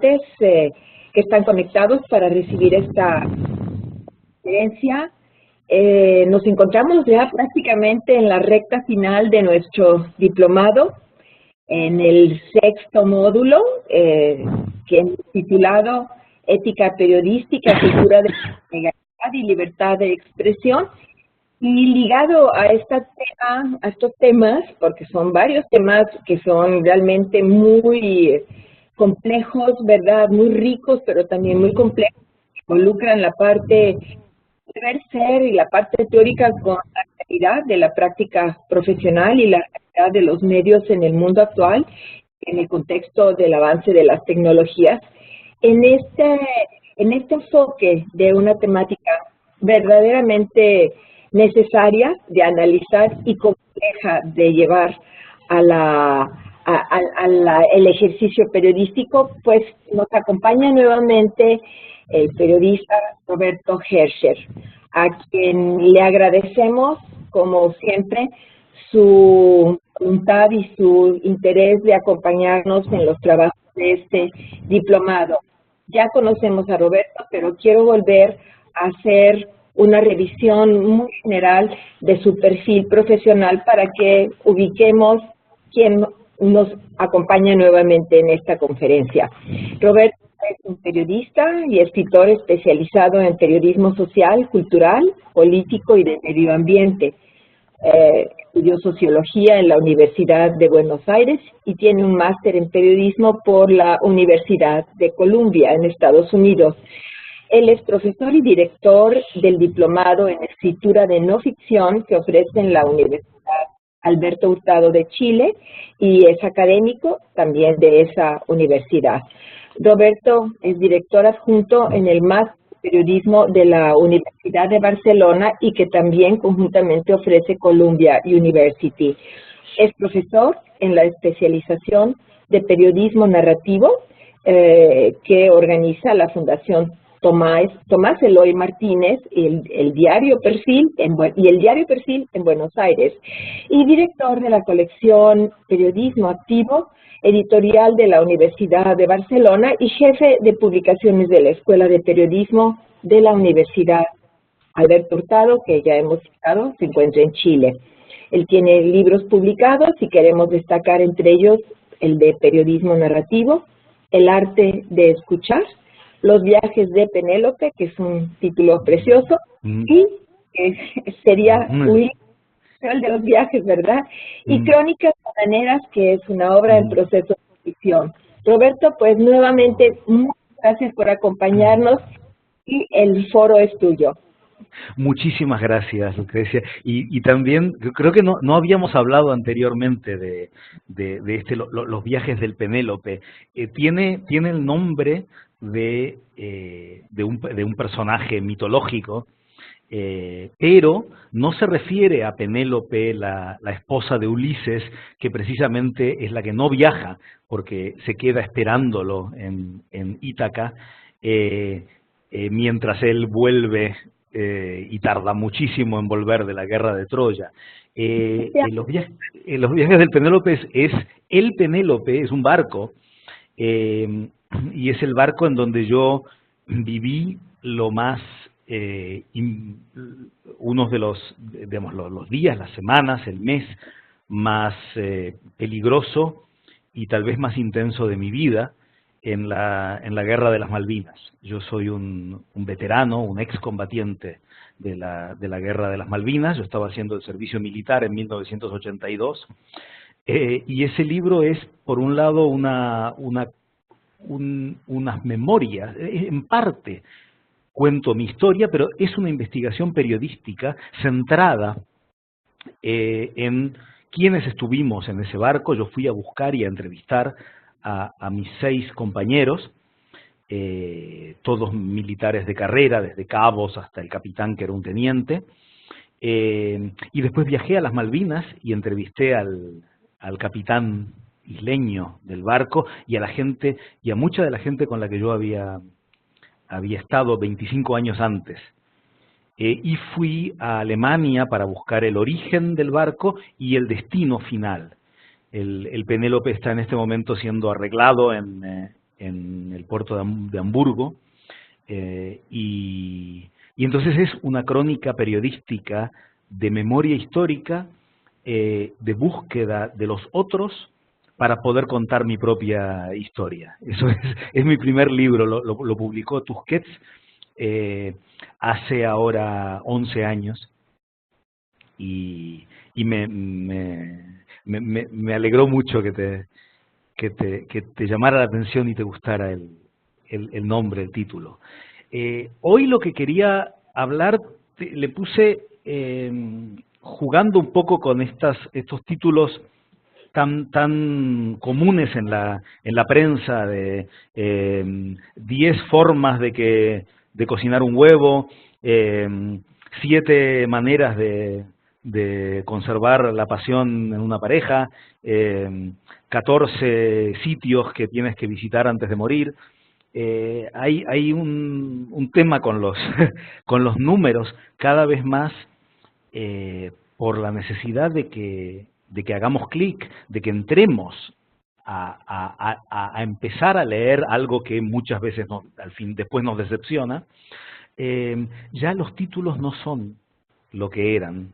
que están conectados para recibir esta conferencia. Nos encontramos ya prácticamente en la recta final de nuestro diplomado, en el sexto módulo, que es titulado Ética Periodística, Cultura de la Legalidad y Libertad de Expresión. Y ligado a estos temas, porque son varios temas que son realmente muy complejos, ¿verdad? Muy ricos, pero también muy complejos, que involucran la parte deber ser y la parte teórica con la realidad de la práctica profesional y la realidad de los medios en el mundo actual, en el contexto del avance de las tecnologías. En este enfoque de una temática verdaderamente necesaria de analizar y compleja de llevar el ejercicio periodístico, pues nos acompaña nuevamente el periodista Roberto Herscher, a quien le agradecemos, como siempre, su voluntad y su interés de acompañarnos en los trabajos de este diplomado. Ya conocemos a Roberto, pero quiero volver a hacer una revisión muy general de su perfil profesional para que ubiquemos quién nos acompaña nuevamente en esta conferencia. Roberto es un periodista y escritor especializado en periodismo social, cultural, político y de medio ambiente. Estudió sociología en la Universidad de Buenos Aires y tiene un máster en periodismo por la Universidad de Columbia en Estados Unidos. Él es profesor y director del diplomado en escritura de no ficción que ofrece en la Universidad Alberto Hurtado de Chile y es académico también de esa universidad. Roberto es director adjunto en el máster de periodismo de la Universidad de Barcelona y que también conjuntamente ofrece Columbia University. Es profesor en la especialización de periodismo narrativo que organiza la Fundación Tomás Eloy Martínez, el diario Perfil en Buenos Aires, y director de la colección Periodismo Activo, editorial de la Universidad de Barcelona y jefe de publicaciones de la Escuela de Periodismo de la Universidad Alberto Hurtado, que ya hemos citado, se encuentra en Chile. Él tiene libros publicados y queremos destacar entre ellos el de Periodismo Narrativo, El Arte de Escuchar, Los Viajes de Penélope, que es un título precioso, y sería el de los viajes, ¿verdad? Y Crónicas Bananeras, que es una obra en proceso de ficción. Roberto, pues nuevamente, muchas gracias por acompañarnos y el foro es tuyo. Muchísimas gracias, Lucrecia. Y también, creo que no habíamos hablado anteriormente de los viajes del Penélope. Tiene el nombre de un personaje mitológico, pero no se refiere a Penélope, la esposa de Ulises, que precisamente es la que no viaja, porque se queda esperándolo en Ítaca, mientras él vuelve y tarda muchísimo en volver de la guerra de Troya. Los viajes del Penélope el Penélope es un barco, y es el barco en donde yo viví lo más, unos de los días, las semanas, el mes más peligroso y tal vez más intenso de mi vida en la Guerra de las Malvinas. Yo soy un veterano, un excombatiente de la Guerra de las Malvinas. Yo estaba haciendo el servicio militar en 1982, y ese libro es, por un lado, unas memorias. En parte cuento mi historia, pero es una investigación periodística centrada en quiénes estuvimos en ese barco. Yo fui a buscar y a entrevistar a mis 6 compañeros, todos militares de carrera, desde cabos hasta el capitán, que era un teniente, y después viajé a las Malvinas y entrevisté al capitán isleño del barco y a la gente, y a mucha de la gente con la que yo había estado 25 años antes. Y fui a Alemania para buscar el origen del barco y el destino final. El Penélope está en este momento siendo arreglado en el puerto de Hamburgo, y entonces es una crónica periodística de memoria histórica, de búsqueda de los otros para poder contar mi propia historia. Eso es mi primer libro, lo publicó Tusquets hace ahora 11 años, y me alegró mucho que te llamara la atención y te gustara el nombre, el título. Hoy lo que quería hablar, le puse jugando un poco con estos títulos tan comunes en la prensa, de 10 formas de cocinar un huevo, 7 maneras de conservar la pasión en una pareja, 14 sitios que tienes que visitar antes de morir. Hay un tema con los con los números cada vez más, por la necesidad de que hagamos clic, de que entremos a empezar a leer algo que muchas veces después nos decepciona. Ya los títulos no son lo que eran.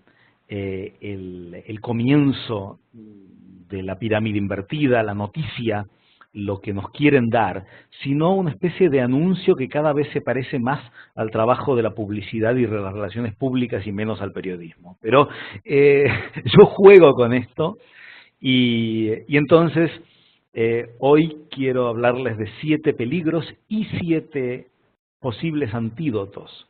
El comienzo de la pirámide invertida, la noticia, lo que nos quieren dar, sino una especie de anuncio que cada vez se parece más al trabajo de la publicidad y de las relaciones públicas y menos al periodismo. Pero yo juego con esto, y entonces hoy quiero hablarles de 7 peligros y 7 posibles antídotos.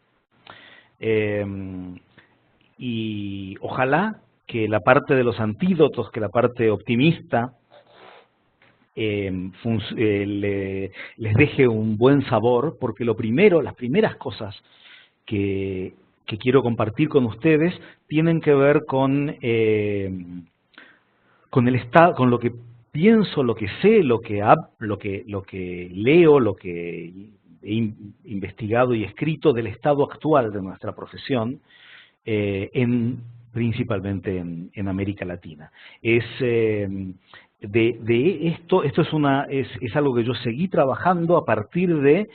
Y ojalá que la parte de los antídotos, que la parte optimista, les deje un buen sabor, porque las primeras cosas que quiero compartir con ustedes tienen que ver con el estado, con lo que pienso, lo que sé, lo que leo, lo que he investigado y escrito del estado actual de nuestra profesión, principalmente en América Latina. Esto es algo que yo seguí trabajando a partir de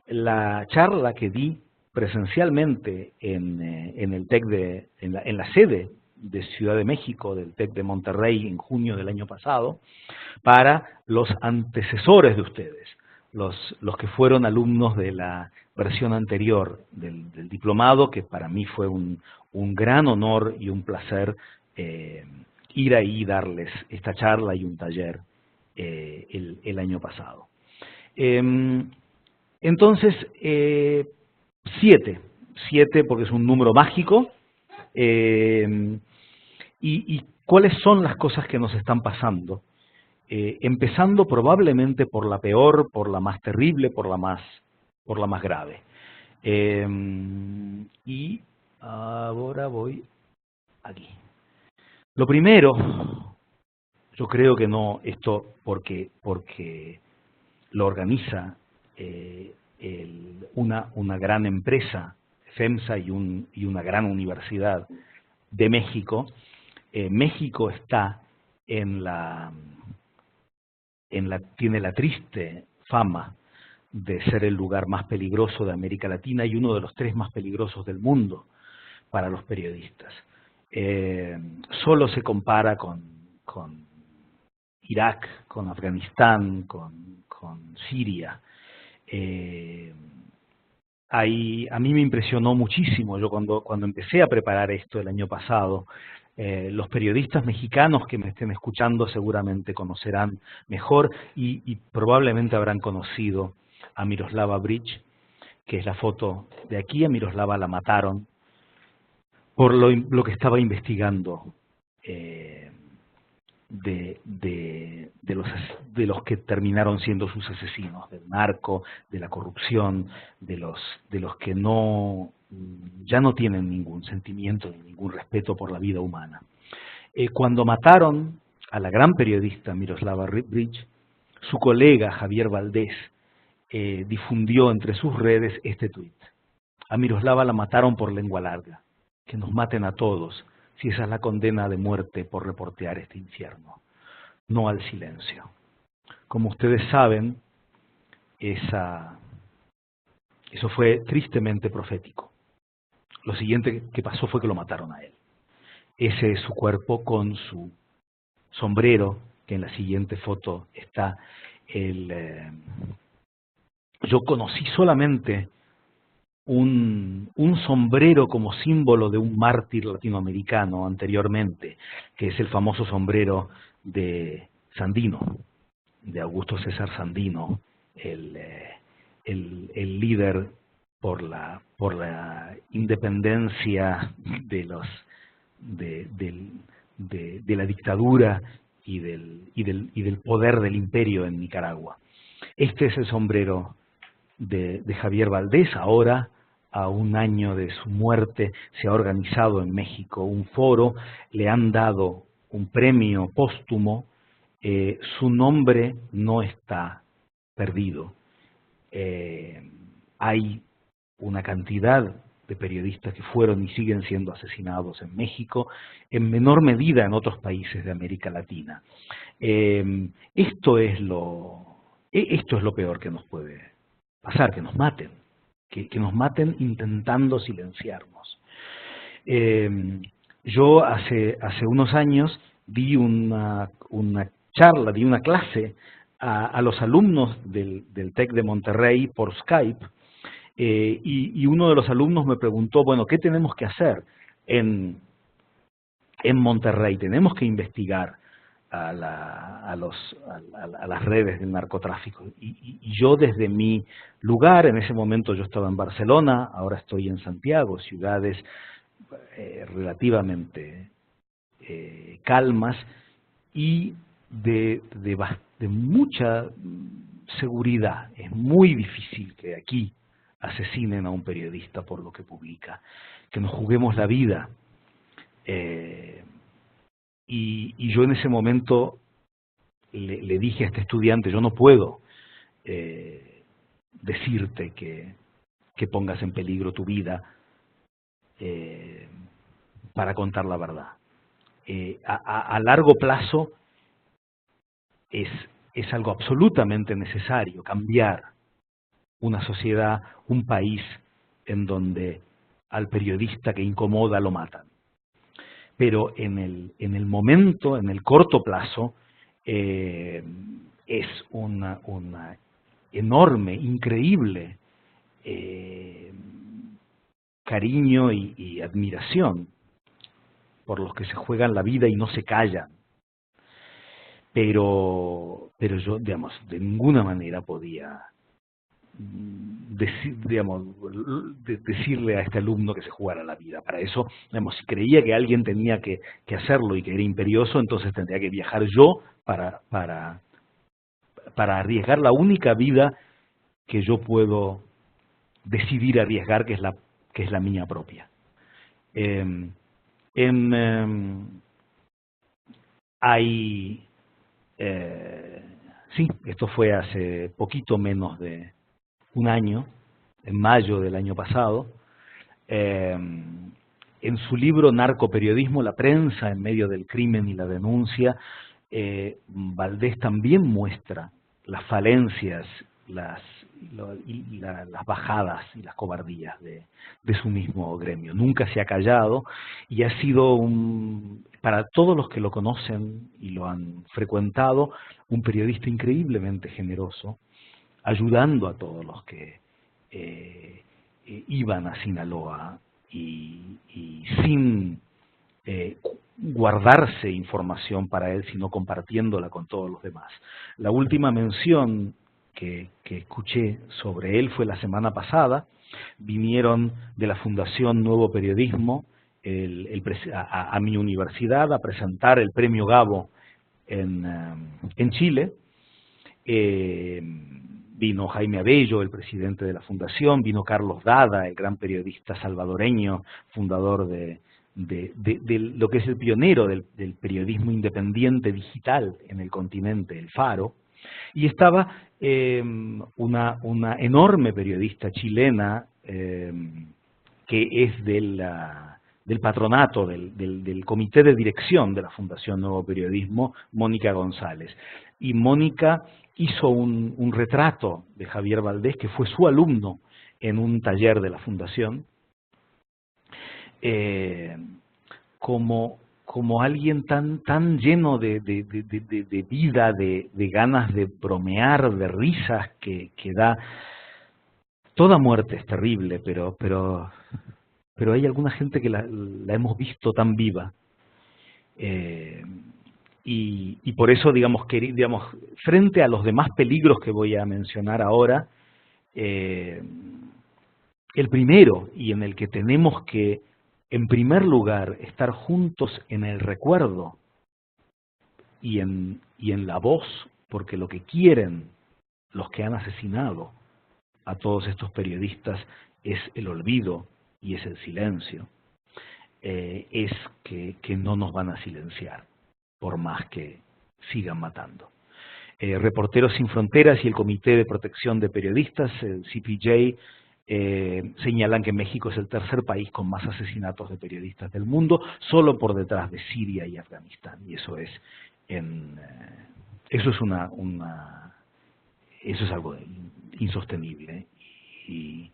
la charla que di presencialmente en el TEC en la sede de Ciudad de México, del TEC de Monterrey, en junio del año pasado, para los antecesores de ustedes, los que fueron alumnos de la versión anterior del diplomado, que para mí fue un gran honor y un placer ir ahí y darles esta charla y un taller el año pasado. Entonces, 7 porque es un número mágico. ¿Y cuáles son las cosas que nos están pasando? Empezando probablemente por la peor, por la más terrible, por la más grave. Y ahora voy aquí. Lo primero, yo creo que no, esto porque lo organiza una gran empresa, FEMSA, y una gran universidad de México. México está tiene la triste fama de ser el lugar más peligroso de América Latina y uno de los 3 más peligrosos del mundo para los periodistas. Solo se compara con Irak, con Afganistán, con Siria. A mí me impresionó muchísimo, yo cuando empecé a preparar esto el año pasado, los periodistas mexicanos que me estén escuchando seguramente conocerán mejor y probablemente habrán conocido a Miroslava Breach, que es la foto de aquí. A Miroslava la mataron por lo que estaba investigando de los que terminaron siendo sus asesinos, del narco, de la corrupción, de los que ya no tienen ningún sentimiento ni ningún respeto por la vida humana. Cuando mataron a la gran periodista Miroslava Breach, su colega Javier Valdés difundió entre sus redes este tuit: a Miroslava la mataron por lengua larga, que nos maten a todos, si esa es la condena de muerte por reportear este infierno, no al silencio. Como ustedes saben, eso fue tristemente profético. Lo siguiente que pasó fue que lo mataron a él. Ese es su cuerpo con su sombrero, que en la siguiente foto está. Yo conocí solamente un sombrero como símbolo de un mártir latinoamericano anteriormente, que es el famoso sombrero de Sandino, de Augusto César Sandino, el líder por la independencia de la dictadura y del poder del imperio en Nicaragua. Este es el sombrero de Javier Valdés. Ahora, a un año de su muerte, se ha organizado en México un foro, le han dado un premio póstumo, su nombre no está perdido. Hay una cantidad de periodistas que fueron y siguen siendo asesinados en México, en menor medida en otros países de América Latina. Esto es lo peor que nos puede pasar, que nos maten, que nos maten intentando silenciarnos. Yo hace unos años di una charla, di una clase a los alumnos del TEC de Monterrey por Skype, y uno de los alumnos me preguntó, bueno, ¿qué tenemos que hacer en Monterrey? Tenemos que investigar a las redes del narcotráfico. Y yo desde mi lugar, en ese momento yo estaba en Barcelona, ahora estoy en Santiago, ciudades relativamente calmas y de mucha seguridad. Es muy difícil que aquí asesinen a un periodista por lo que publica, que nos juguemos la vida. Y yo en ese momento le dije a este estudiante, yo no puedo decirte que pongas en peligro tu vida para contar la verdad. A largo plazo es algo absolutamente necesario cambiar una sociedad, un país en donde al periodista que incomoda lo matan. Pero en el momento, en el corto plazo, es una enorme, increíble cariño y admiración por los que se juegan la vida y no se callan. Pero yo, digamos, de ninguna manera podía decirle a este alumno que se jugara la vida. Para eso, digamos, si creía que alguien tenía que hacerlo y que era imperioso, entonces tendría que viajar yo para arriesgar la única vida que yo puedo decidir arriesgar, que es la mía propia. Sí, esto fue hace poquito menos de un año, en mayo del año pasado. En su libro Narcoperiodismo, la prensa en medio del crimen y la denuncia, Valdés también muestra las falencias, las bajadas y las cobardías de su mismo gremio. Nunca se ha callado y ha sido, para todos los que lo conocen y lo han frecuentado, un periodista increíblemente generoso, ayudando a todos los que iban a Sinaloa y sin guardarse información para él, sino compartiéndola con todos los demás. La última mención que escuché sobre él fue la semana pasada. Vinieron de la Fundación Nuevo Periodismo a mi universidad a presentar el premio Gabo en Chile. Vino Jaime Abello, el presidente de la fundación, vino Carlos Dada, el gran periodista salvadoreño, fundador de lo que es el pionero del periodismo independiente digital en el continente, El Faro, y estaba una enorme periodista chilena que es del patronato, del comité de dirección de la Fundación Nuevo Periodismo, Mónica González. Y Mónica hizo un retrato de Javier Valdés, que fue su alumno en un taller de la Fundación, como alguien tan lleno de vida, de ganas de bromear, de risas, que da... Toda muerte es terrible, pero hay alguna gente que la hemos visto tan viva. Y por eso, digamos, frente a los demás peligros que voy a mencionar ahora, el primero, y en el que tenemos que, en primer lugar, estar juntos en el recuerdo y en la voz, porque lo que quieren los que han asesinado a todos estos periodistas es el olvido y es el silencio, es que no nos van a silenciar, por más que sigan matando. Reporteros Sin Fronteras y el Comité de Protección de Periodistas, el CPJ, señalan que México es el tercer país con más asesinatos de periodistas del mundo, solo por detrás de Siria y Afganistán. Y eso es eso es algo insostenible, y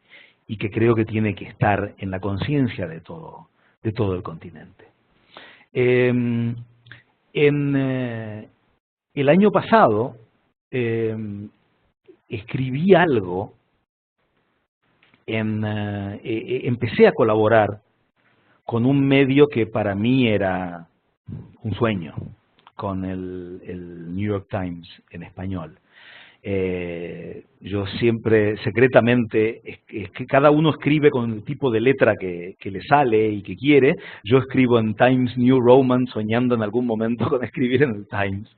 que creo que tiene que estar en la conciencia de todo el continente. El año pasado escribí algo, empecé a colaborar con un medio que para mí era un sueño, con el New York Times en español. Yo siempre, secretamente, es que cada uno escribe con el tipo de letra que le sale y que quiere. Yo escribo en Times New Roman, soñando en algún momento con escribir en el Times.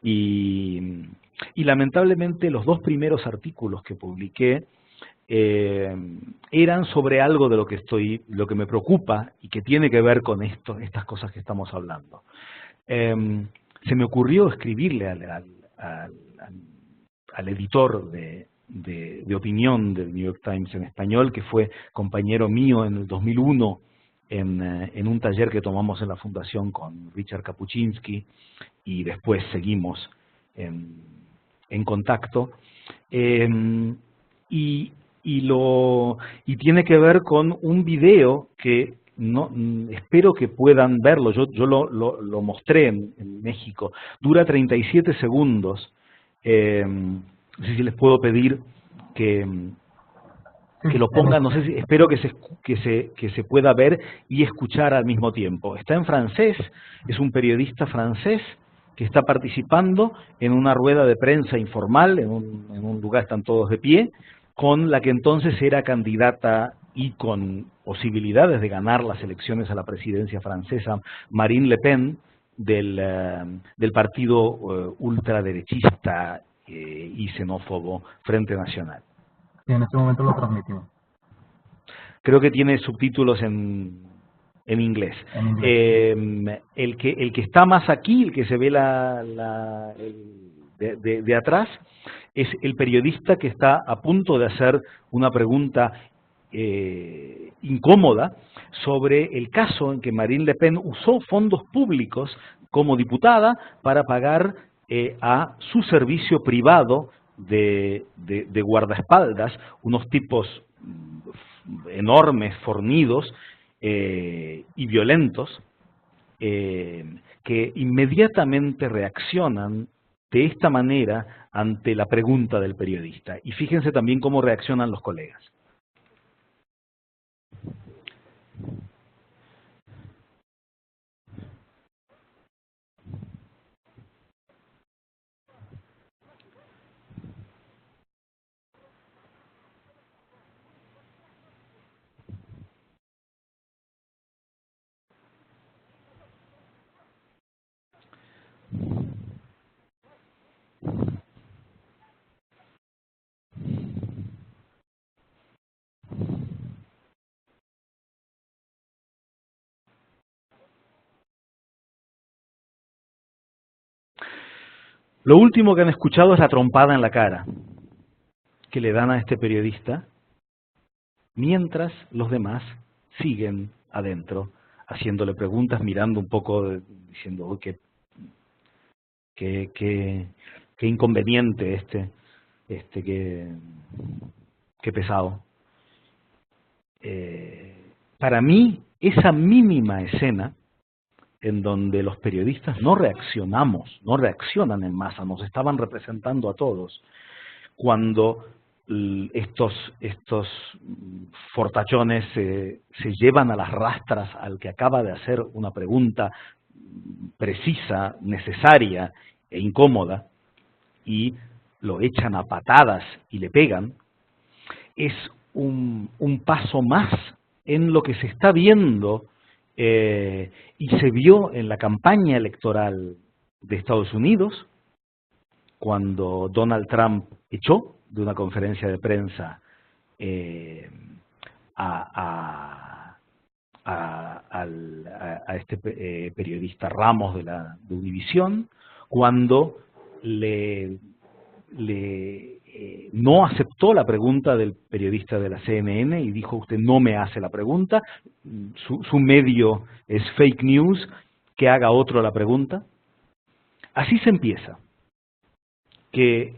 Y lamentablemente los dos primeros artículos que publiqué eran sobre algo de lo que me preocupa y que tiene que ver con estas cosas que estamos hablando. Se me ocurrió escribirle al editor de opinión del New York Times en español, que fue compañero mío en el 2001 en un taller que tomamos en la Fundación con Richard Kapuczynski, y después seguimos en contacto. Y tiene que ver con un video que espero que puedan verlo. Yo lo mostré en México. Dura 37 segundos. No sé si les puedo pedir que lo pongan, no sé si, espero que se pueda ver y escuchar al mismo tiempo. Está en francés, es un periodista francés que está participando en una rueda de prensa informal, en un lugar, están todos de pie, con la que entonces era candidata y con posibilidades de ganar las elecciones a la presidencia francesa, Marine Le Pen, del partido ultraderechista y xenófobo Frente Nacional. Y en este momento lo transmitimos. Creo que tiene subtítulos en inglés. El que está más aquí, el que se ve de atrás, es el periodista que está a punto de hacer una pregunta incómoda sobre el caso en que Marine Le Pen usó fondos públicos como diputada para pagar a su servicio privado de guardaespaldas, unos tipos enormes, fornidos y violentos, que inmediatamente reaccionan de esta manera ante la pregunta del periodista. Y fíjense también cómo reaccionan los colegas. Lo último que han escuchado es la trompada en la cara que le dan a este periodista, mientras los demás siguen adentro, haciéndole preguntas, mirando un poco, diciendo qué qué inconveniente qué pesado. Para mí, esa mínima escena en donde los periodistas no reaccionan en masa, nos estaban representando a todos, cuando estos fortachones se llevan a las rastras al que acaba de hacer una pregunta precisa, necesaria e incómoda, y lo echan a patadas y le pegan, es un paso más en lo que se está viendo y se vio en la campaña electoral de Estados Unidos, cuando Donald Trump echó de una conferencia de prensa a este periodista Ramos de Univisión, cuando no aceptó la pregunta del periodista de la CNN y dijo: usted no me hace la pregunta, su medio es fake news, que haga otro la pregunta. Así se empieza, que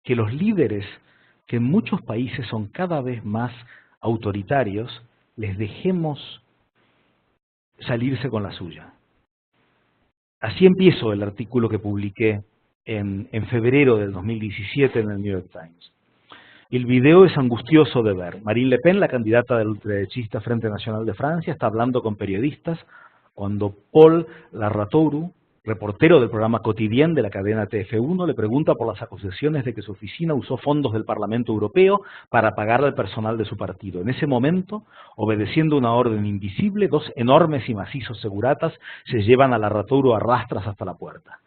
los líderes, que en muchos países son cada vez más autoritarios, les dejemos salirse con la suya. Así empiezo el artículo que publiqué en febrero del 2017 en el New York Times. El video es angustioso de ver. Marine Le Pen, la candidata del ultraderechista Frente Nacional de Francia, está hablando con periodistas cuando Paul Larratouru, reportero del programa Quotidien de la cadena TF1, le pregunta por las acusaciones de que su oficina usó fondos del Parlamento Europeo para pagar al personal de su partido. En ese momento, obedeciendo una orden invisible, dos enormes y macizos seguratas se llevan a Larratouru a rastras hasta la puerta.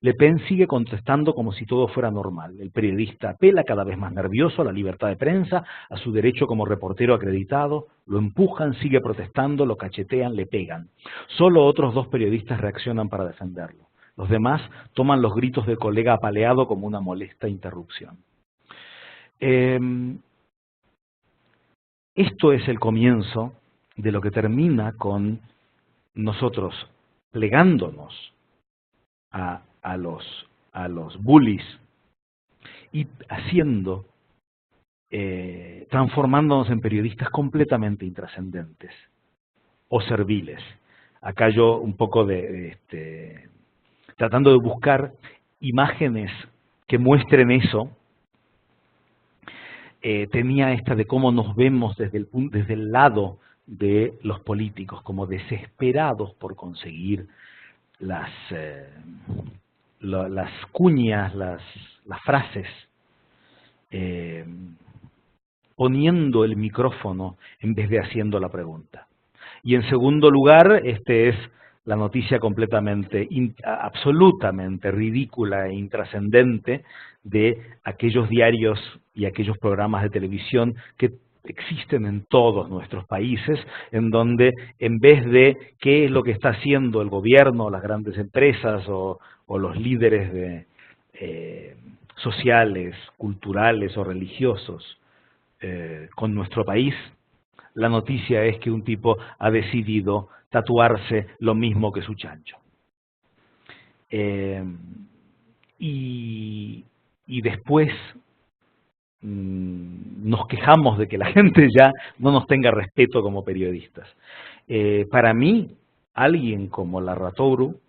Le Pen sigue contestando como si todo fuera normal. El periodista apela, cada vez más nervioso, a la libertad de prensa, a su derecho como reportero acreditado. Lo empujan, sigue protestando, lo cachetean, le pegan. Solo otros dos periodistas reaccionan para defenderlo. Los demás toman los gritos del colega apaleado como una molesta interrupción. Esto es el comienzo de lo que termina con nosotros plegándonos a los bullies y transformándonos en periodistas completamente intrascendentes o serviles. Acá yo un poco tratando de buscar imágenes que muestren eso, tenía esta de cómo nos vemos desde el lado de los políticos, como desesperados por conseguir las cuñas, las frases, poniendo el micrófono en vez de haciendo la pregunta. Y en segundo lugar, es la noticia absolutamente ridícula e intrascendente de aquellos diarios y aquellos programas de televisión que existen en todos nuestros países, en donde en vez de qué es lo que está haciendo el gobierno, las grandes empresas o los líderes sociales, culturales o religiosos con nuestro país, la noticia es que un tipo ha decidido tatuarse lo mismo que su chancho. Y después nos quejamos de que la gente ya no nos tenga respeto como periodistas. Para mí, alguien como Larratouru,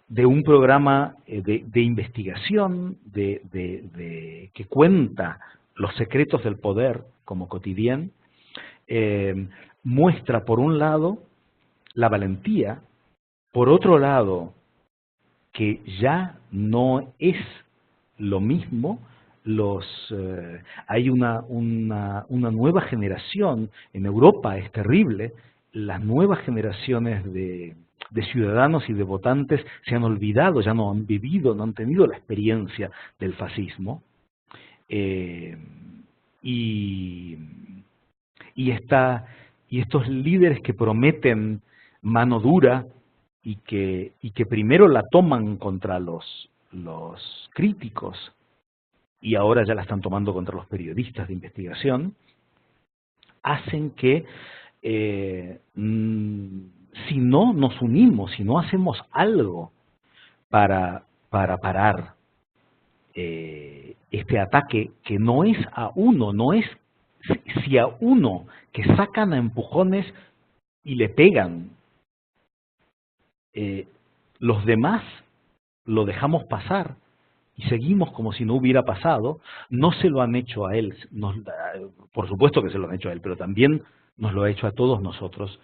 de un programa de investigación que cuenta los secretos del poder como Quotidien, muestra por un lado la valentía, por otro lado que ya no es lo mismo. Hay una nueva generación, en Europa es terrible, las nuevas generaciones de ciudadanos y de votantes se han olvidado, ya no han vivido, no han tenido la experiencia del fascismo, y estos líderes que prometen mano dura y que primero la toman contra los críticos, y ahora ya la están tomando contra los periodistas de investigación, hacen que si no nos unimos, si no hacemos algo para parar este ataque que no es a uno, no es si a uno que sacan a empujones y le pegan, los demás lo dejamos pasar y seguimos como si no hubiera pasado. No se lo han hecho a él, por supuesto que se lo han hecho a él, pero también nos lo ha hecho a todos nosotros,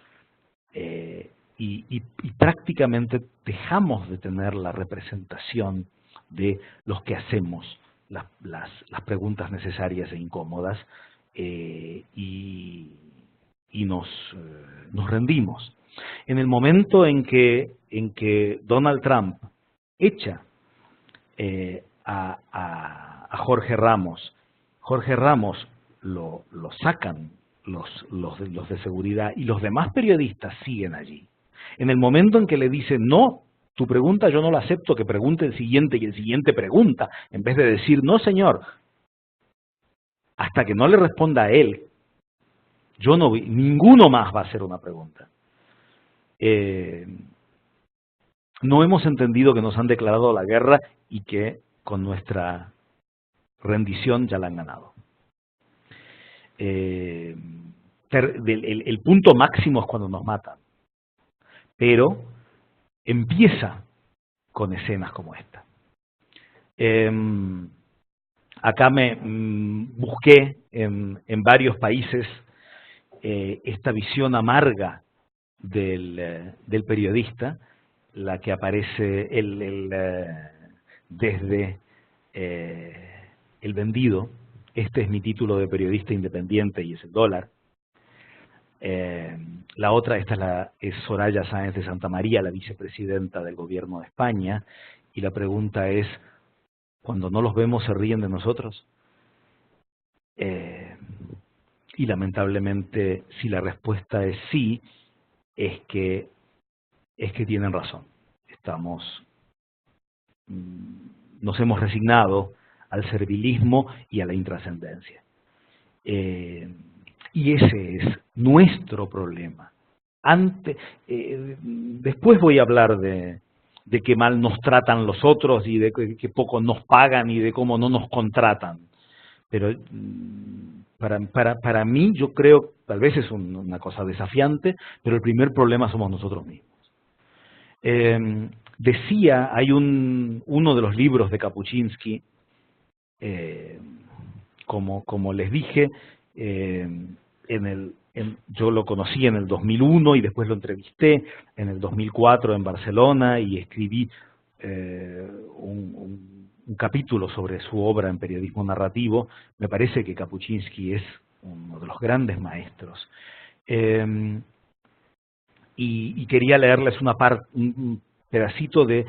y prácticamente dejamos de tener la representación de los que hacemos las preguntas necesarias e incómodas, y nos rendimos. En el momento en que Donald Trump echa a Jorge Ramos lo sacan los de seguridad y los demás periodistas siguen allí. En el momento en que le dicen, no, tu pregunta yo no la acepto, que pregunte el siguiente y el siguiente pregunta, en vez de decir, no señor, hasta que no le responda a él, yo no, ninguno más va a hacer una pregunta. No hemos entendido que nos han declarado la guerra y que con nuestra rendición ya la han ganado. El punto máximo es cuando nos matan, pero empieza con escenas como esta. Acá busqué en varios países esta visión amarga del periodista, la que aparece desde el vendido. Este es mi título de periodista independiente y es el dólar. La otra, es Soraya Sáenz de Santa María, la vicepresidenta del gobierno de España, y la pregunta es, ¿cuando no los vemos se ríen de nosotros? Y lamentablemente, si la respuesta es sí, es que tienen razón. Nos hemos resignado al servilismo y a la intrascendencia. Y ese es nuestro problema. Después voy a hablar de qué mal nos tratan los otros y de que poco nos pagan y de cómo no nos contratan. Pero para mí, yo creo, tal vez es una cosa desafiante, pero el primer problema somos nosotros mismos. Decía, hay uno de los libros de Kapuscinski, como les dije, yo lo conocí en el 2001 y después lo entrevisté en el 2004 en Barcelona y escribí un capítulo sobre su obra en periodismo narrativo. Me parece que Kapuscinski es uno de los grandes maestros. Y quería leerles un pedacito de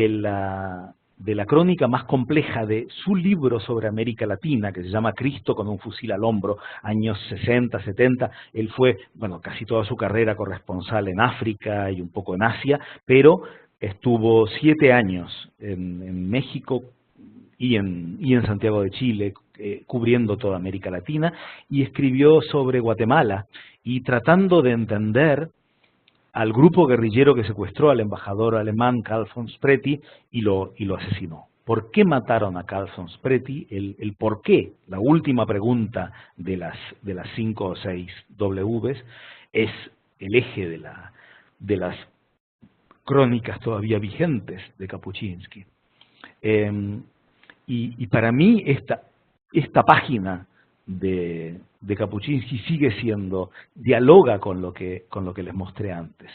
la crónica más compleja de su libro sobre América Latina, que se llama Cristo con un fusil al hombro, años 60, 70. Él fue, bueno, casi toda su carrera corresponsal en África y un poco en Asia, pero estuvo 7 años en México y en Santiago de Chile, cubriendo toda América Latina, y escribió sobre Guatemala, y tratando de entender al grupo guerrillero que secuestró al embajador alemán Carl von Spreti y lo asesinó. ¿Por qué mataron a Carl von Spreti? El por qué, la última pregunta de las 5 o 6 Ws, es el eje de las crónicas todavía vigentes de Kapuscinski. Y para mí esta página de Kapuscinski sigue siendo, dialoga con lo que les mostré antes.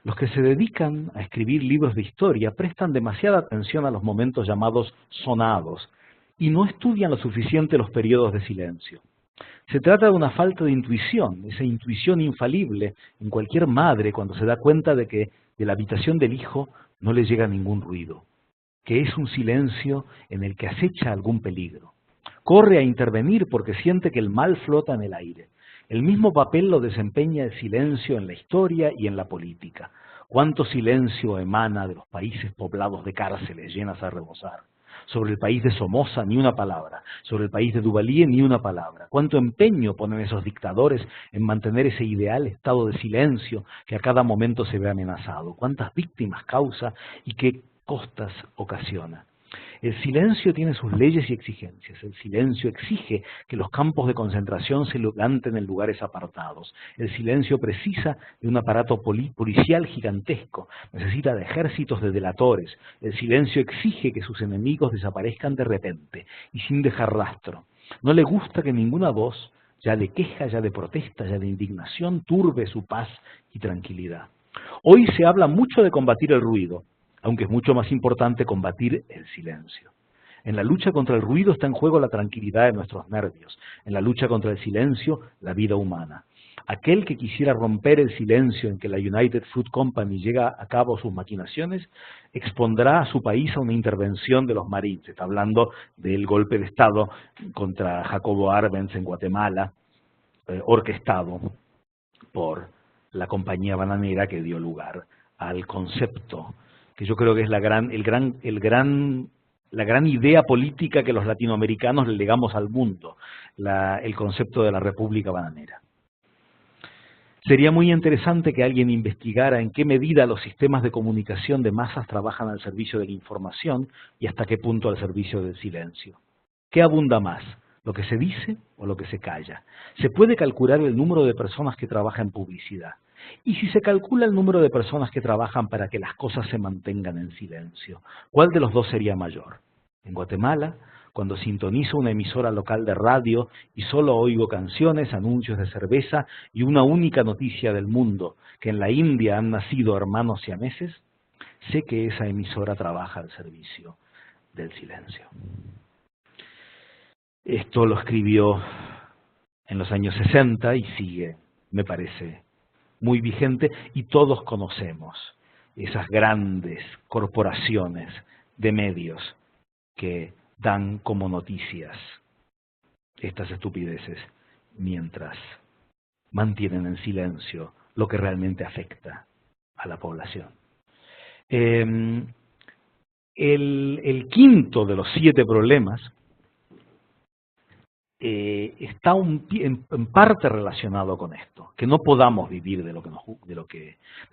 Los que se dedican a escribir libros de historia prestan demasiada atención a los momentos llamados sonados y no estudian lo suficiente los periodos de silencio. Se trata de una falta de intuición, esa intuición infalible en cualquier madre cuando se da cuenta de que de la habitación del hijo no le llega ningún ruido, que es un silencio en el que acecha algún peligro. Corre a intervenir porque siente que el mal flota en el aire. El mismo papel lo desempeña el silencio en la historia y en la política. ¿Cuánto silencio emana de los países poblados de cárceles llenas a rebosar? Sobre el país de Somoza ni una palabra, sobre el país de Duvalier ni una palabra. ¿Cuánto empeño ponen esos dictadores en mantener ese ideal estado de silencio que a cada momento se ve amenazado? ¿Cuántas víctimas causa y que costas ocasiona. El silencio tiene sus leyes y exigencias. El silencio exige que los campos de concentración se levanten en lugares apartados. El silencio precisa de un aparato policial gigantesco. Necesita de ejércitos de delatores. El silencio exige que sus enemigos desaparezcan de repente y sin dejar rastro. No le gusta que ninguna voz, ya de queja, ya de protesta, ya de indignación, turbe su paz y tranquilidad. Hoy se habla mucho de combatir el ruido, aunque es mucho más importante combatir el silencio. En la lucha contra el ruido está en juego la tranquilidad de nuestros nervios. En la lucha contra el silencio, la vida humana. Aquel que quisiera romper el silencio en que la United Fruit Company llega a cabo sus maquinaciones, expondrá a su país a una intervención de los Marines. Está hablando del golpe de Estado contra Jacobo Arbenz en Guatemala, orquestado por la compañía bananera que dio lugar al concepto que yo creo que es la gran idea política que los latinoamericanos le legamos al mundo, el concepto de la República Bananera. Sería muy interesante que alguien investigara en qué medida los sistemas de comunicación de masas trabajan al servicio de la información y hasta qué punto al servicio del silencio. ¿Qué abunda más, lo que se dice o lo que se calla? Se puede calcular el número de personas que trabajan en publicidad. Y si se calcula el número de personas que trabajan para que las cosas se mantengan en silencio, ¿cuál de los dos sería mayor? En Guatemala, cuando sintonizo una emisora local de radio y solo oigo canciones, anuncios de cerveza y una única noticia del mundo, que en la India han nacido hermanos siameses, sé que esa emisora trabaja al servicio del silencio. Esto lo escribió en los años 60 y sigue, me parece, muy vigente, y todos conocemos esas grandes corporaciones de medios que dan como noticias estas estupideces mientras mantienen en silencio lo que realmente afecta a la población. El quinto de los 7 problemas está en parte relacionado con esto, que no podamos vivir de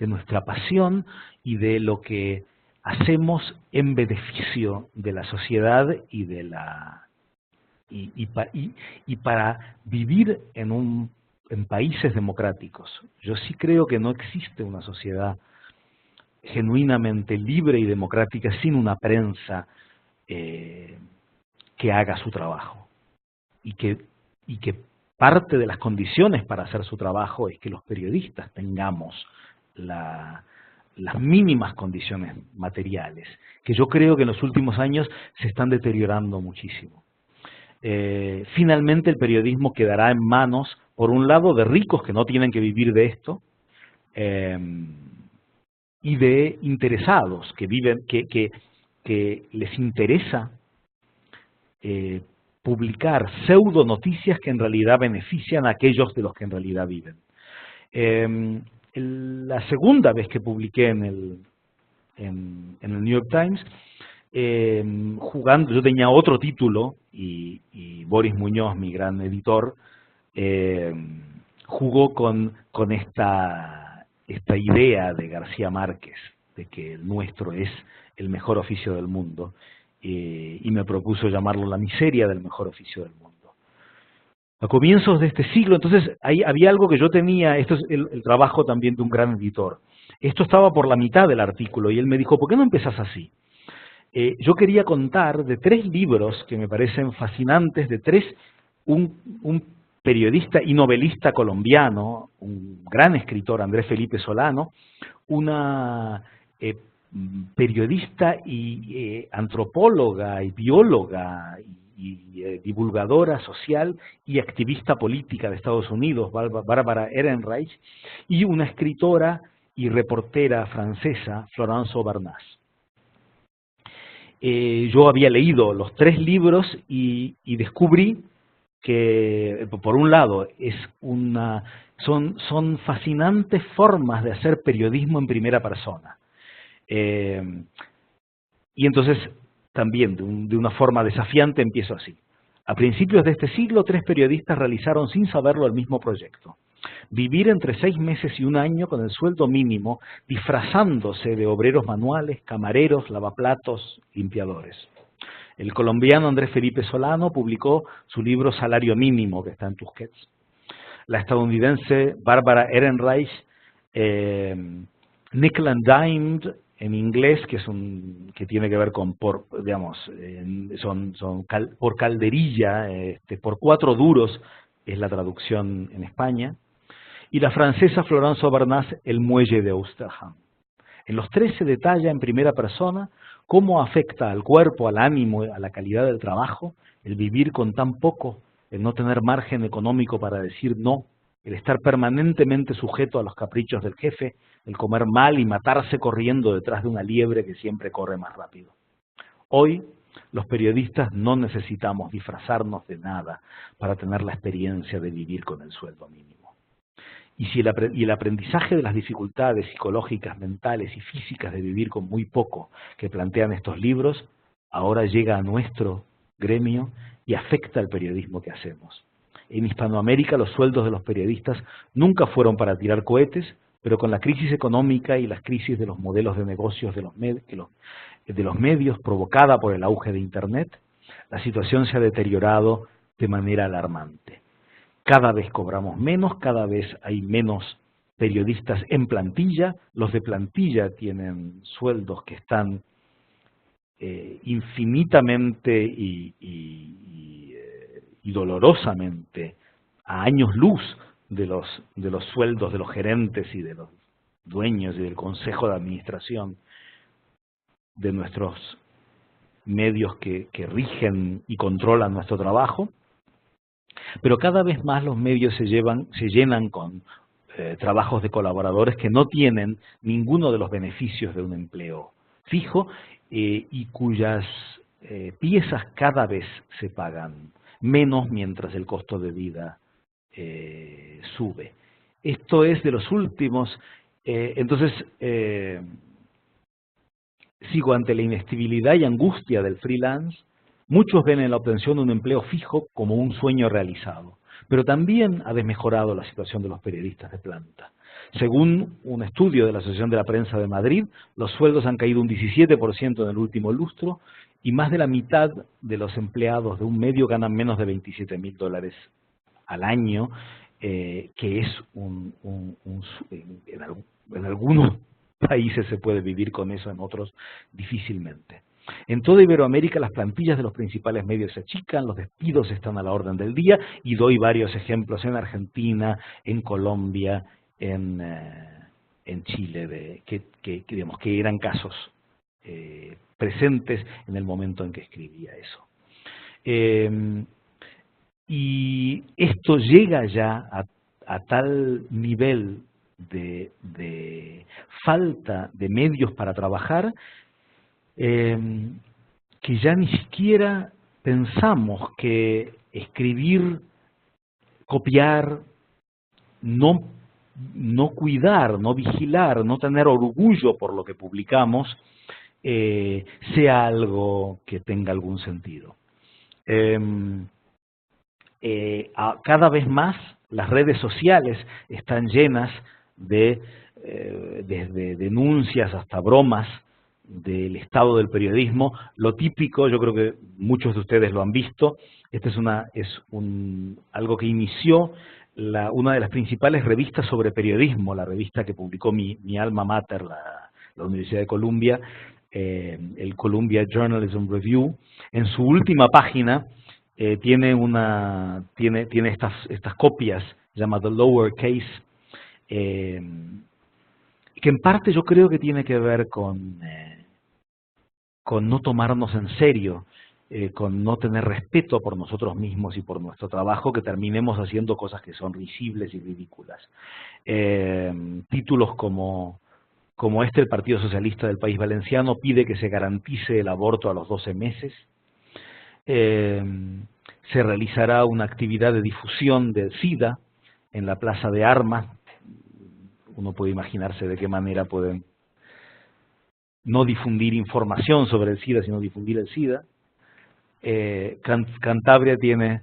nuestra pasión y de lo que hacemos en beneficio de la sociedad y para vivir en países democráticos. Yo sí creo que no existe una sociedad genuinamente libre y democrática sin una prensa que haga su trabajo. Y que parte de las condiciones para hacer su trabajo es que los periodistas tengamos las mínimas condiciones materiales, que yo creo que en los últimos años se están deteriorando muchísimo. Finalmente el periodismo quedará en manos, por un lado, de ricos que no tienen que vivir de esto, y de interesados que les interesa publicar pseudo noticias que en realidad benefician a aquellos de los que en realidad viven. La segunda vez que publiqué en el New York Times, yo tenía otro título y Boris Muñoz, mi gran editor, jugó con esta idea de García Márquez, de que el nuestro es el mejor oficio del mundo, y me propuso llamarlo la miseria del mejor oficio del mundo. A comienzos de este siglo, entonces, ahí había algo que yo tenía, esto es el trabajo también de un gran editor. Esto estaba por la mitad del artículo y él me dijo, ¿por qué no empezás así? Yo quería contar de 3 libros que me parecen fascinantes, un periodista y novelista colombiano, un gran escritor, Andrés Felipe Solano, una periodista y antropóloga y bióloga y divulgadora social y activista política de Estados Unidos, Bárbara Ehrenreich, y una escritora y reportera francesa, Florence Aubernaz. Yo había leído los 3 libros y descubrí que, por un lado, son fascinantes formas de hacer periodismo en primera persona. Y entonces, también, de una forma desafiante, empiezo así. A principios de este siglo, 3 periodistas realizaron sin saberlo el mismo proyecto. Vivir entre 6 meses y 1 año con el sueldo mínimo, disfrazándose de obreros manuales, camareros, lavaplatos, limpiadores. El colombiano Andrés Felipe Solano publicó su libro Salario Mínimo, que está en Tusquets. La estadounidense Barbara Ehrenreich, Nickel and Dimed, en inglés, que tiene que ver con por calderilla, por 4 duros, es la traducción en España. Y la francesa Florence Aubernas, El muelle de Ouistreham. En los 3 se detalla en primera persona cómo afecta al cuerpo, al ánimo, a la calidad del trabajo, el vivir con tan poco, el no tener margen económico para decir no, el estar permanentemente sujeto a los caprichos del jefe, el comer mal y matarse corriendo detrás de una liebre que siempre corre más rápido. Hoy, los periodistas no necesitamos disfrazarnos de nada para tener la experiencia de vivir con el sueldo mínimo. Y el aprendizaje de las dificultades psicológicas, mentales y físicas de vivir con muy poco que plantean estos libros, ahora llega a nuestro gremio y afecta al periodismo que hacemos. En Hispanoamérica los sueldos de los periodistas nunca fueron para tirar cohetes, pero con la crisis económica y las crisis de los modelos de negocios de los medios provocada por el auge de Internet, la situación se ha deteriorado de manera alarmante. Cada vez cobramos menos, cada vez hay menos periodistas en plantilla, los de plantilla tienen sueldos que están infinitamente y dolorosamente a años luz de los sueldos de los gerentes y de los dueños y del consejo de administración de nuestros medios que rigen y controlan nuestro trabajo. Pero cada vez más los medios se llenan con trabajos de colaboradores que no tienen ninguno de los beneficios de un empleo fijo y cuyas piezas cada vez se pagan menos mientras el costo de vida sube. Esto es de los últimos. Entonces, sigo ante la inestabilidad y angustia del freelance. Muchos ven en la obtención de un empleo fijo como un sueño realizado, pero también ha desmejorado la situación de los periodistas de planta. Según un estudio de la Asociación de la Prensa de Madrid, los sueldos han caído un 17% en el último lustro y más de la mitad de los empleados de un medio ganan menos de $27.000 al año, que es en algunos países se puede vivir con eso, en otros difícilmente. En toda Iberoamérica las plantillas de los principales medios se achican, los despidos están a la orden del día y doy varios ejemplos en Argentina, en Colombia, en Chile, que eran casos presentes en el momento en que escribía eso. Y esto llega ya a tal nivel de falta de medios para trabajar que ya ni siquiera pensamos que escribir, copiar, no cuidar, no vigilar, no tener orgullo por lo que publicamos, sea algo que tenga algún sentido. Cada vez más las redes sociales están llenas de desde denuncias hasta bromas del estado del periodismo. Lo típico, yo creo que muchos de ustedes lo han visto, este es algo que inició una de las principales revistas sobre periodismo, la revista que publicó mi alma mater, la Universidad de Columbia, el Columbia Journalism Review. En su última página tiene estas copias, se llama The Lower Case, que en parte yo creo que tiene que ver con no tomarnos en serio, con no tener respeto por nosotros mismos y por nuestro trabajo, que terminemos haciendo cosas que son risibles y ridículas. Títulos como el Partido Socialista del País Valenciano pide que se garantice el aborto a los 12 meses. Se realizará una actividad de difusión del SIDA en la Plaza de Armas. Uno puede imaginarse de qué manera pueden no difundir información sobre el SIDA, sino difundir el SIDA. Cantabria tiene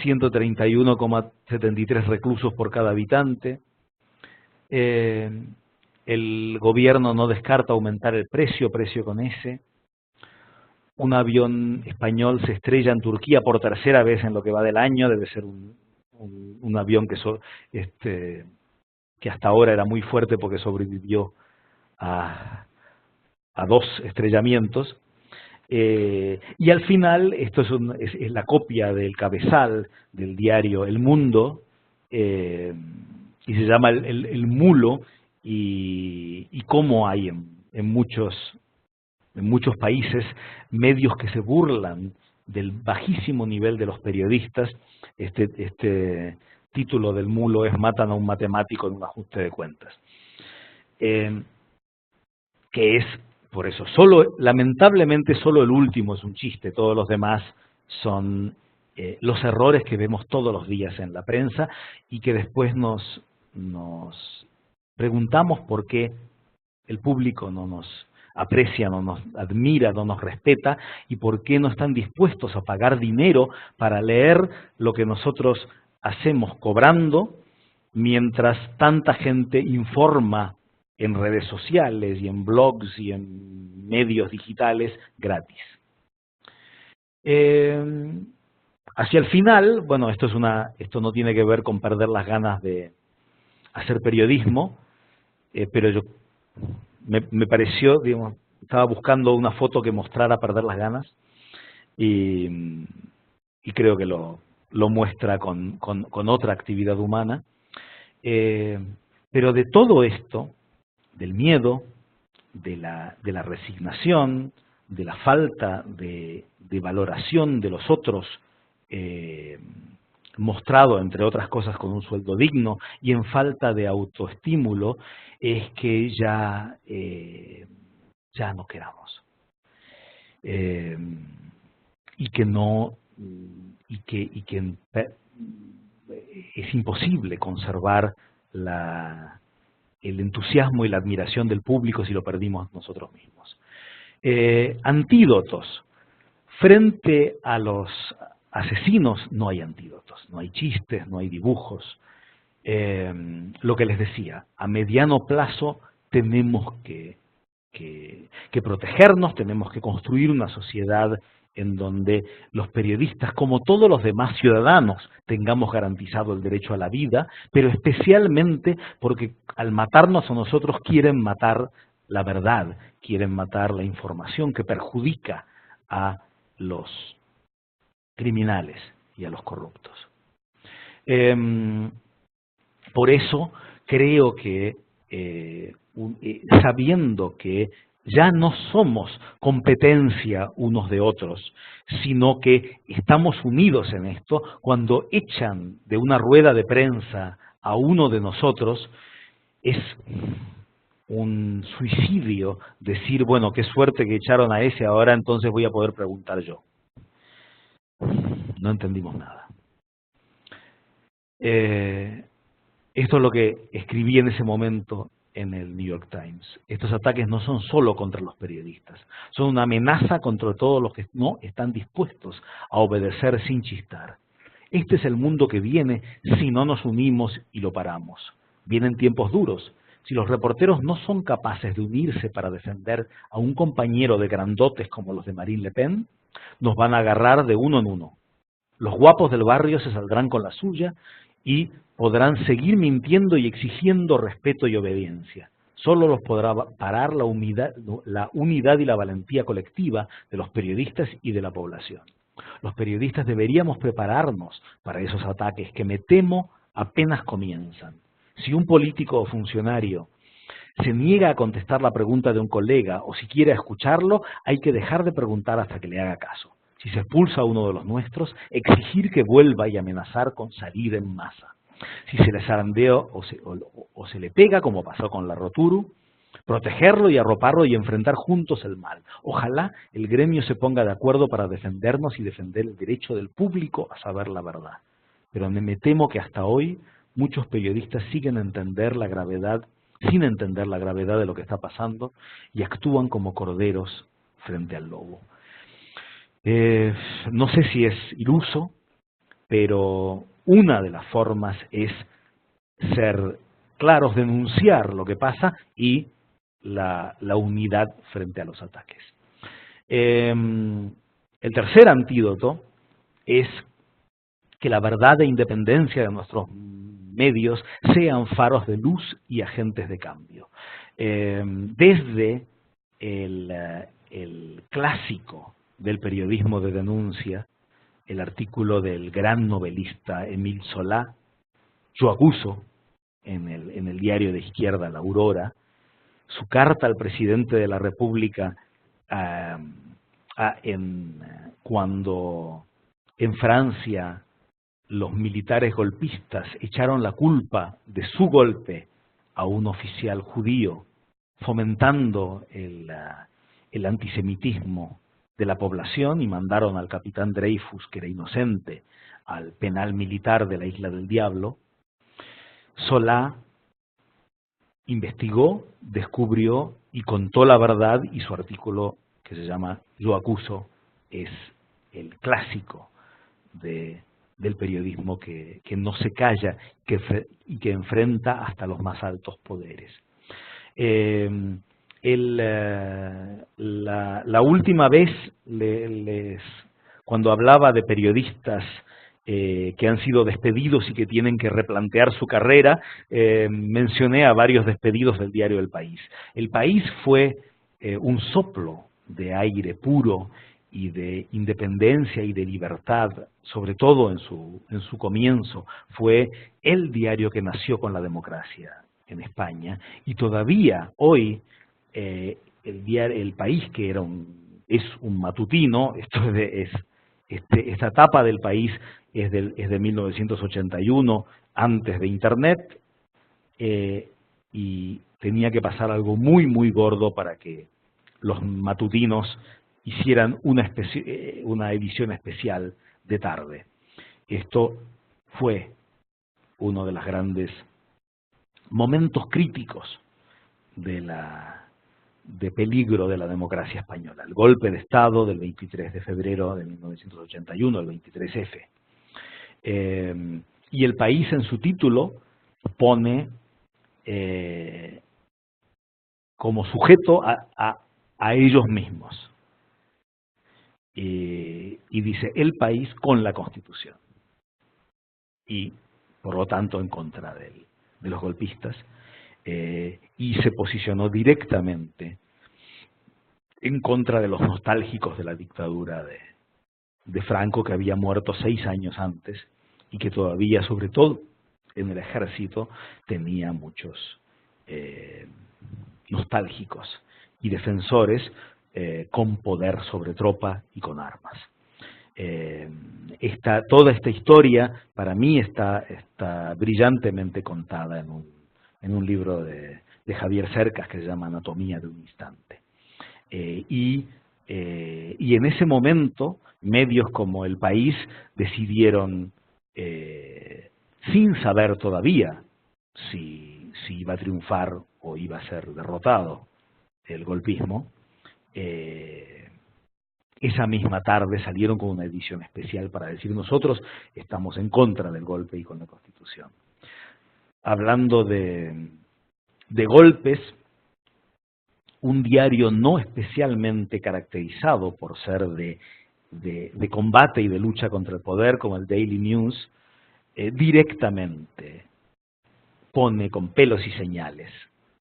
131,73 reclusos por cada habitante. El gobierno no descarta aumentar el precio con S. Un avión español se estrella en Turquía por tercera vez en lo que va del año. Debe ser un avión que hasta ahora era muy fuerte porque sobrevivió a 2 estrellamientos. Y al final, esto es la copia del cabezal del diario El Mundo, y se llama el Mulo, y cómo hay en muchos países medios que se burlan del bajísimo nivel de los periodistas. Este título del Mulo es "Matan a un matemático en un ajuste de cuentas", que es, por eso, lamentablemente solo el último es un chiste, todos los demás son los errores que vemos todos los días en la prensa y que después nos preguntamos por qué el público no nos aprecia, no nos admira, no nos respeta, y por qué no están dispuestos a pagar dinero para leer lo que nosotros hacemos cobrando, mientras tanta gente informa en redes sociales y en blogs y en medios digitales gratis. Hacia el final, bueno, esto no tiene que ver con perder las ganas de hacer periodismo, pero me pareció, digamos, estaba buscando una foto que mostrara perder las ganas, y creo que lo muestra con otra actividad humana. Pero de todo esto, del miedo, de la resignación, de la falta de valoración de los otros, mostrado, entre otras cosas, con un sueldo digno, y en falta de autoestímulo, es que ya no queramos. Y que es imposible conservar el entusiasmo y la admiración del público si lo perdimos nosotros mismos. Antídotos. Frente a los asesinos no hay antídotos, no hay chistes, no hay dibujos. Lo que les decía, a mediano plazo tenemos que protegernos, tenemos que construir una sociedad en donde los periodistas, como todos los demás ciudadanos, tengamos garantizado el derecho a la vida, pero especialmente porque al matarnos a nosotros quieren matar la verdad, quieren matar la información que perjudica a los criminales y a los corruptos. Por eso creo que, sabiendo que ya no somos competencia unos de otros, sino que estamos unidos en esto, cuando echan de una rueda de prensa a uno de nosotros, es un suicidio decir, bueno, qué suerte que echaron a ese, ahora entonces voy a poder preguntar yo. No entendimos nada. Esto es lo que escribí en ese momento en el New York Times. Estos ataques no son solo contra los periodistas, son una amenaza contra todos los que no están dispuestos a obedecer sin chistar. Este es el mundo que viene si no nos unimos y lo paramos. Vienen tiempos duros. Si los reporteros no son capaces de unirse para defender a un compañero de grandotes como los de Marine Le Pen, nos van a agarrar de uno en uno. Los guapos del barrio se saldrán con la suya y podrán seguir mintiendo y exigiendo respeto y obediencia. Solo los podrá parar la unidad y la valentía colectiva de los periodistas y de la población. Los periodistas deberíamos prepararnos para esos ataques que me temo apenas comienzan. Si un político o funcionario se niega a contestar la pregunta de un colega o si quiere escucharlo, hay que dejar de preguntar hasta que le haga caso. Si se expulsa a uno de los nuestros, exigir que vuelva y amenazar con salir en masa. Si se le zarandea o se le pega, como pasó con la Roturu, protegerlo y arroparlo y enfrentar juntos el mal. Ojalá el gremio se ponga de acuerdo para defendernos y defender el derecho del público a saber la verdad. Pero me temo que hasta hoy muchos periodistas siguen sin entender la gravedad de lo que está pasando y actúan como corderos frente al lobo. No sé si es iluso, pero una de las formas es ser claros, denunciar lo que pasa y la unidad frente a los ataques. El tercer antídoto es que la verdad e independencia de nuestros medios sean faros de luz y agentes de cambio. Desde el clásico del periodismo de denuncia, el artículo del gran novelista Émile Zola, Yo acuso, en el diario de izquierda La Aurora, su carta al presidente de la República cuando en Francia los militares golpistas echaron la culpa de su golpe a un oficial judío, fomentando el antisemitismo de la población, y mandaron al capitán Dreyfus, que era inocente, al penal militar de la Isla del Diablo. Zola investigó, descubrió y contó la verdad, y su artículo, que se llama Yo acuso, es el clásico del periodismo que no se calla y que enfrenta hasta los más altos poderes. La última vez, cuando hablaba de periodistas que han sido despedidos y que tienen que replantear su carrera, mencioné a varios despedidos del diario El País. El País fue un soplo de aire puro y de independencia y de libertad, sobre todo en su comienzo. Fue el diario que nació con la democracia en España, y todavía hoy el País, que es un matutino, esta etapa del País es de 1981, antes de Internet, y tenía que pasar algo muy, muy gordo para que los matutinos hicieran una edición especial de tarde. Esto fue uno de los grandes momentos críticos de peligro de la democracia española, el golpe de Estado del 23 de febrero de 1981, el 23F. Y El País, en su título, pone como sujeto a ellos mismos. Y dice El País con la Constitución, y por lo tanto en contra de los golpistas, y se posicionó directamente en contra de los nostálgicos de la dictadura de Franco, que había muerto 6 años antes y que todavía, sobre todo en el ejército, tenía muchos nostálgicos y defensores con poder sobre tropa y con armas. Toda esta historia, para mí, está brillantemente contada en un libro de Javier Cercas que se llama Anatomía de un instante. Y en ese momento, medios como El País decidieron, sin saber todavía si iba a triunfar o iba a ser derrotado el golpismo, esa misma tarde salieron con una edición especial para decir: nosotros estamos en contra del golpe y con la Constitución. Hablando de golpes, un diario no especialmente caracterizado por ser de combate y de lucha contra el poder, como el Daily News, directamente pone con pelos y señales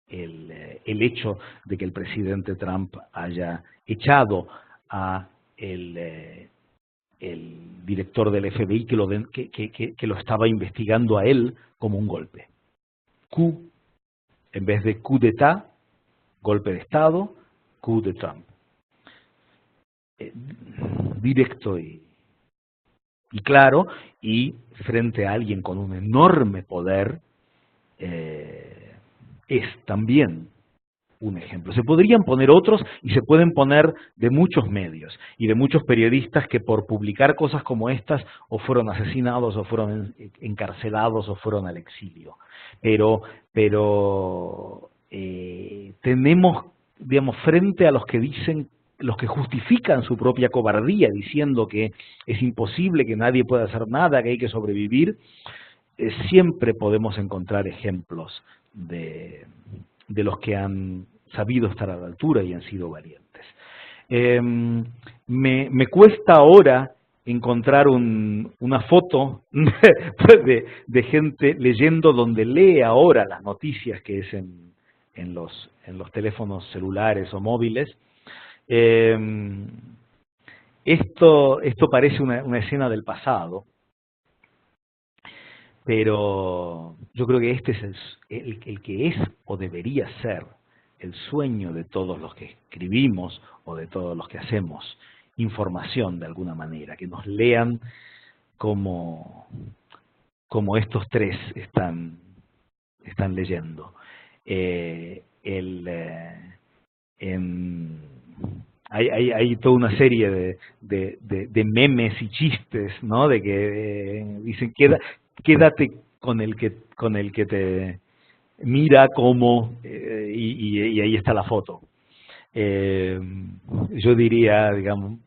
el hecho de que el presidente Trump haya echado a el director del FBI que lo estaba investigando a él como un golpe. Coup, en vez de coup d'état, golpe de Estado, coup de Trump. Directo y claro, y frente a alguien con un enorme poder, es también un ejemplo. Se podrían poner otros, y se pueden poner de muchos medios y de muchos periodistas que por publicar cosas como estas o fueron asesinados o fueron encarcelados o fueron al exilio. Pero tenemos, digamos, frente a los que dicen los que justifican su propia cobardía diciendo que es imposible, que nadie puede hacer nada, que hay que sobrevivir, siempre podemos encontrar ejemplos de los que han sabido estar a la altura y han sido valientes. Me cuesta ahora encontrar una foto de gente leyendo donde lee ahora las noticias, que es en los teléfonos celulares o móviles. Esto parece una escena del pasado, pero yo creo que este es el que es o debería ser el sueño de todos los que escribimos o de todos los que hacemos información de alguna manera, que nos lean como estos tres están leyendo. Hay toda una serie de memes y chistes, ¿no? De que dicen quédate con el que te mira como y ahí está la foto. Yo diría, digamos,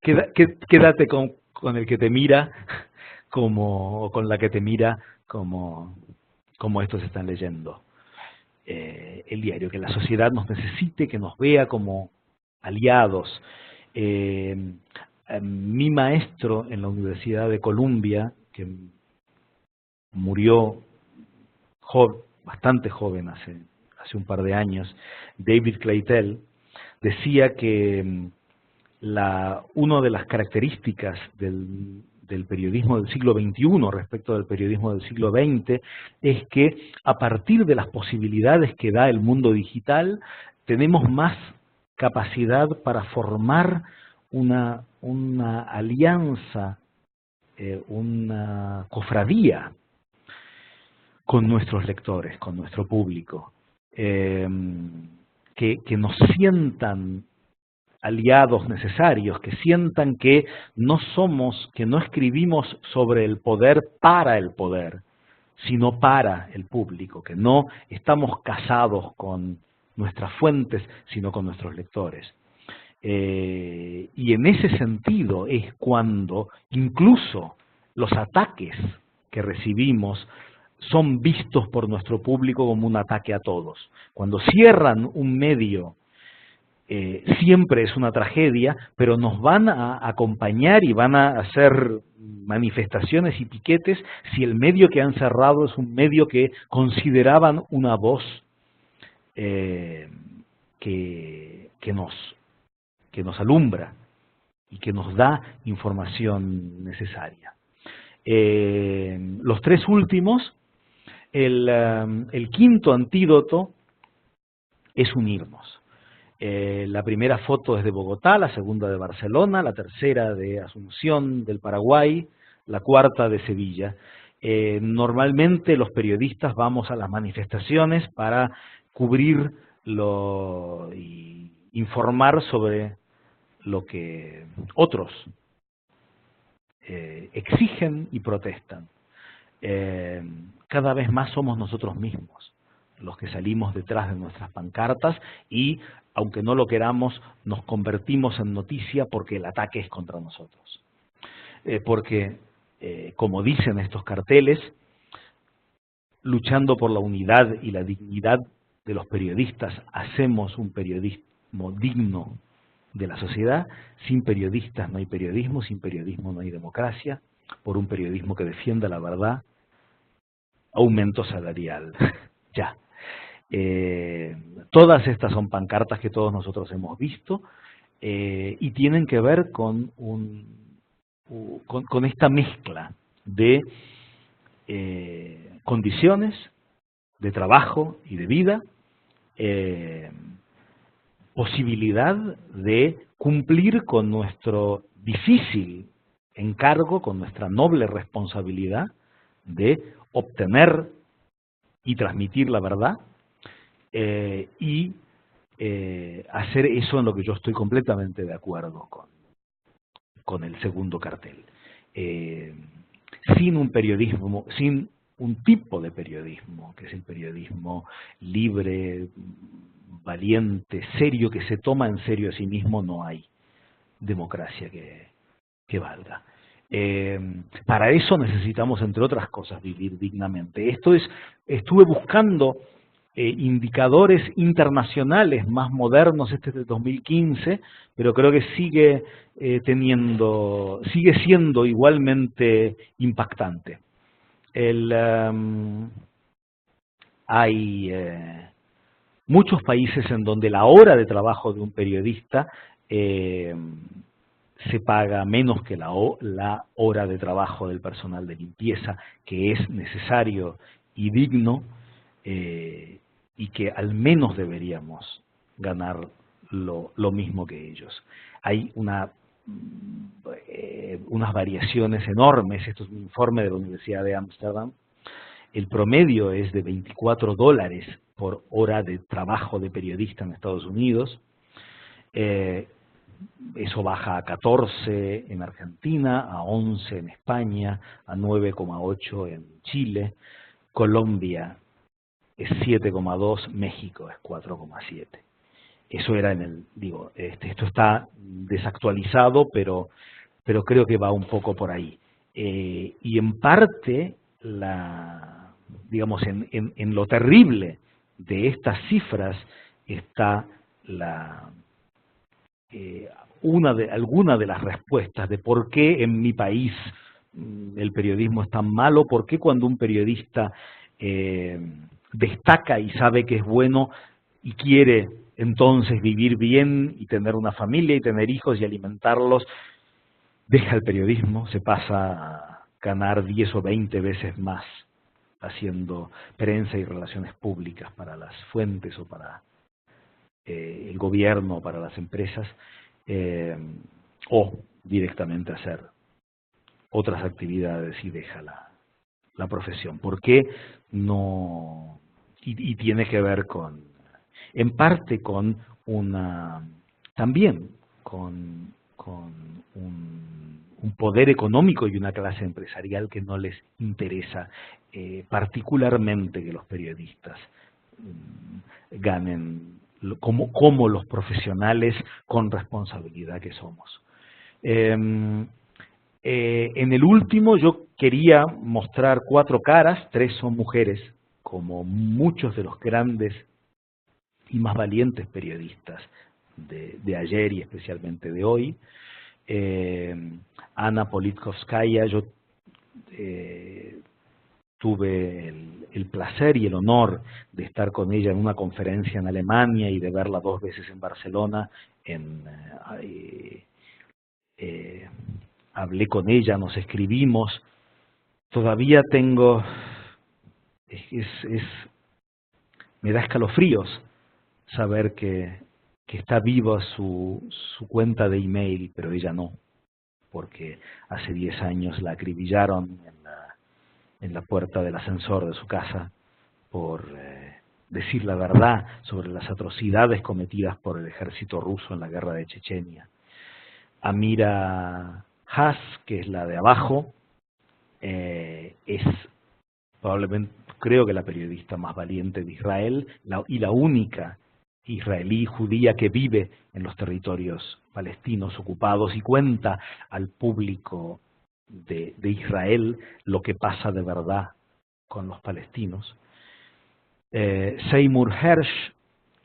quédate con el que te mira o con la que te mira como estos están leyendo el diario, que la sociedad nos necesite, que nos vea como aliados. Mi maestro en la Universidad de Columbia, que murió bastante joven, hace un par de años, David Claytell, decía que una de las características del periodismo del siglo XXI respecto del periodismo del siglo XX es que a partir de las posibilidades que da el mundo digital tenemos más capacidad para formar una alianza, una cofradía con nuestros lectores, con nuestro público, que nos sientan aliados necesarios, que sientan que no escribimos sobre el poder para el poder, sino para el público, que no estamos casados con nuestras fuentes, sino con nuestros lectores. Y en ese sentido es cuando incluso los ataques que recibimos son vistos por nuestro público como un ataque a todos. Cuando cierran un medio, siempre es una tragedia, pero nos van a acompañar y van a hacer manifestaciones y piquetes si el medio que han cerrado es un medio que consideraban una voz que nos alumbra y que nos da información necesaria. Los tres últimos, el quinto antídoto es unirnos. La primera foto es de Bogotá, la segunda de Barcelona, la tercera de Asunción del Paraguay, la cuarta de Sevilla. Normalmente los periodistas vamos a las manifestaciones para cubrir y informar sobre lo que otros exigen y protestan. Cada vez más somos nosotros mismos los que salimos detrás de nuestras pancartas y, aunque no lo queramos, nos convertimos en noticia porque el ataque es contra nosotros. Porque, como dicen estos carteles, luchando por la unidad y la dignidad de los periodistas, hacemos un periodismo digno de la sociedad. Sin periodistas no hay periodismo, sin periodismo no hay democracia. Por un periodismo que defienda la verdad, aumento salarial. Ya. Todas estas son pancartas que todos nosotros hemos visto y tienen que ver con esta mezcla de condiciones de trabajo y de vida, posibilidad de cumplir con nuestro difícil encargo, con nuestra noble responsabilidad de obtener y transmitir la verdad, y hacer eso en lo que yo estoy completamente de acuerdo con el segundo cartel. Sin un periodismo, sin un tipo de periodismo, que es el periodismo libre, valiente, serio, que se toma en serio a sí mismo, no hay democracia que valga. Para eso necesitamos, entre otras cosas, vivir dignamente. Estuve buscando indicadores internacionales más modernos, este es de 2015, pero creo que sigue siendo igualmente impactante. Hay muchos países en donde la hora de trabajo de un periodista se paga menos que la hora de trabajo del personal de limpieza, que es necesario y digno, y que al menos deberíamos ganar lo mismo que ellos. Hay unas variaciones enormes. Esto es un informe de la Universidad de Ámsterdam. El promedio es de $24 por hora de trabajo de periodista en Estados Unidos. Eso baja a 14 en Argentina, a 11 en España, a 9,8 en Chile. Colombia es 7,2, México es 4,7. Eso era esto está desactualizado, pero creo que va un poco por ahí. Y en parte, en lo terrible de estas cifras está alguna de las respuestas de por qué en mi país el periodismo es tan malo, por qué cuando un periodista destaca y sabe que es bueno y quiere entonces vivir bien y tener una familia y tener hijos y alimentarlos, deja el periodismo, se pasa a ganar 10 o 20 veces más haciendo prensa y relaciones públicas para las fuentes o para el gobierno, para las empresas, o directamente hacer otras actividades y deja la profesión. ¿Por qué no? Y tiene que ver en parte con también con un poder económico y una clase empresarial que no les interesa particularmente que los periodistas ganen como los profesionales con responsabilidad que somos. En el último yo quería mostrar 4 caras, 3 son mujeres, como muchos de los grandes y más valientes periodistas de ayer y especialmente de hoy. Ana Politkovskaya, yo tuve el placer y el honor de estar con ella en una conferencia en Alemania y de verla 2 veces en Barcelona. Hablé con ella, nos escribimos. Todavía me da escalofríos saber que está viva su cuenta de email, pero ella no, porque hace 10 años la acribillaron en la puerta del ascensor de su casa por decir la verdad sobre las atrocidades cometidas por el ejército ruso en la guerra de Chechenia. Amira Haas, que es la de abajo, es probablemente, creo que la periodista más valiente de Israel y la única israelí judía que vive en los territorios palestinos ocupados y cuenta al público de Israel lo que pasa de verdad con los palestinos. Seymour Hersh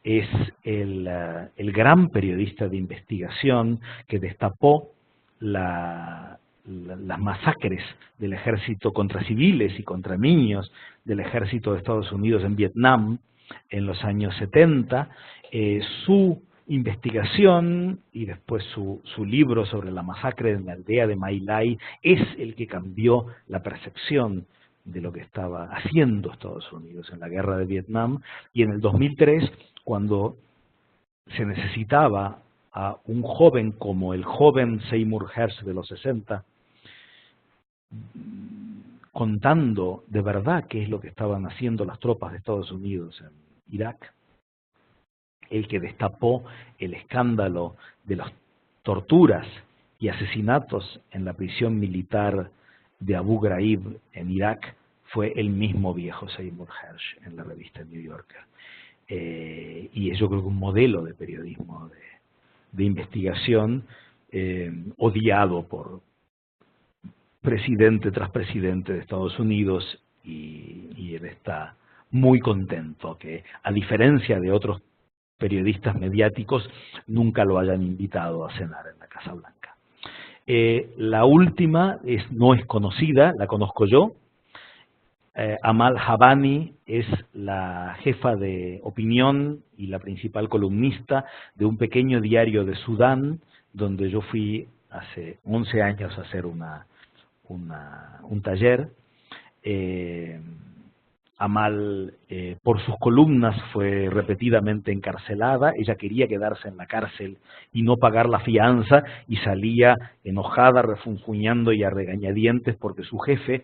es el gran periodista de investigación que destapó las masacres del ejército contra civiles y contra niños del ejército de Estados Unidos en Vietnam en los años 70. Su investigación y después su libro sobre la masacre en la aldea de My Lai es el que cambió la percepción de lo que estaba haciendo Estados Unidos en la guerra de Vietnam. Y en el 2003, cuando se necesitaba a un joven como el joven Seymour Hersh de los 60, contando de verdad qué es lo que estaban haciendo las tropas de Estados Unidos en Irak, el que destapó el escándalo de las torturas y asesinatos en la prisión militar de Abu Ghraib en Irak, fue el mismo viejo Seymour Hersh en la revista New Yorker. y es, yo creo que un modelo de periodismo de investigación odiado por presidente tras presidente de Estados Unidos, y él está muy contento que, a diferencia de otros periodistas mediáticos, nunca lo hayan invitado a cenar en la Casa Blanca. La última no es conocida, la conozco yo. Amal Habani es la jefa de opinión y la principal columnista de un pequeño diario de Sudán, donde yo fui hace 11 años a hacer un taller. Amal, por sus columnas, fue repetidamente encarcelada. Ella quería quedarse en la cárcel y no pagar la fianza, y salía enojada, refunfuñando y a regañadientes porque su jefe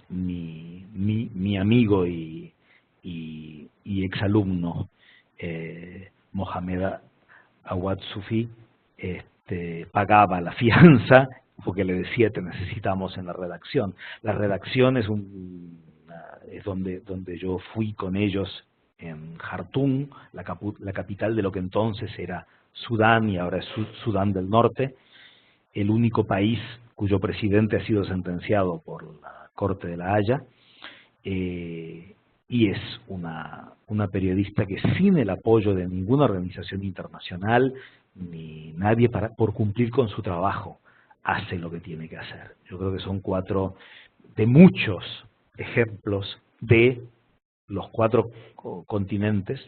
mi amigo y exalumno Mohamed Awad Sufi pagaba la fianza, porque le decía: te necesitamos en la redacción. La redacción es donde yo fui con ellos en Jartum, la capital de lo que entonces era Sudán y ahora es Sudán del Norte, el único país cuyo presidente ha sido sentenciado por la Corte de la Haya, y es una periodista que, sin el apoyo de ninguna organización internacional ni nadie por cumplir con su trabajo, hace lo que tiene que hacer. Yo creo que son 4 de muchos ejemplos de los 4 continentes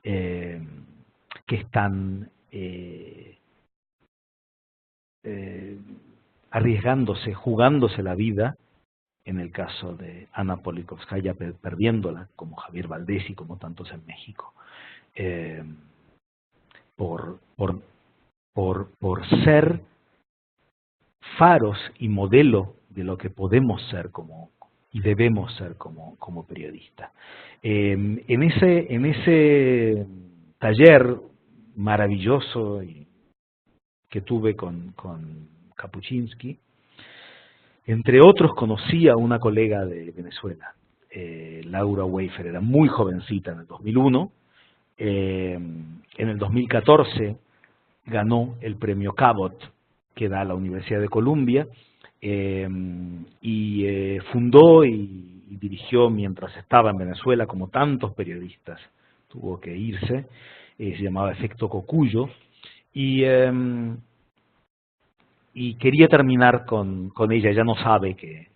que están arriesgándose, jugándose la vida, en el caso de Ana Politkovskaya perdiéndola, como Javier Valdés y como tantos en México, por ser faros y modelo de lo que podemos ser y debemos ser como periodistas. En ese taller maravilloso que tuve con Kapuscinski, entre otros conocí a una colega de Venezuela, Laura Weifer. Era muy jovencita en el 2001. En el 2014 ganó el premio Cabot, que da la Universidad de Columbia, y fundó y dirigió, mientras estaba en Venezuela, como tantos periodistas, tuvo que irse, se llamaba Efecto Cocuyo, y quería terminar con ella. Ella no sabe que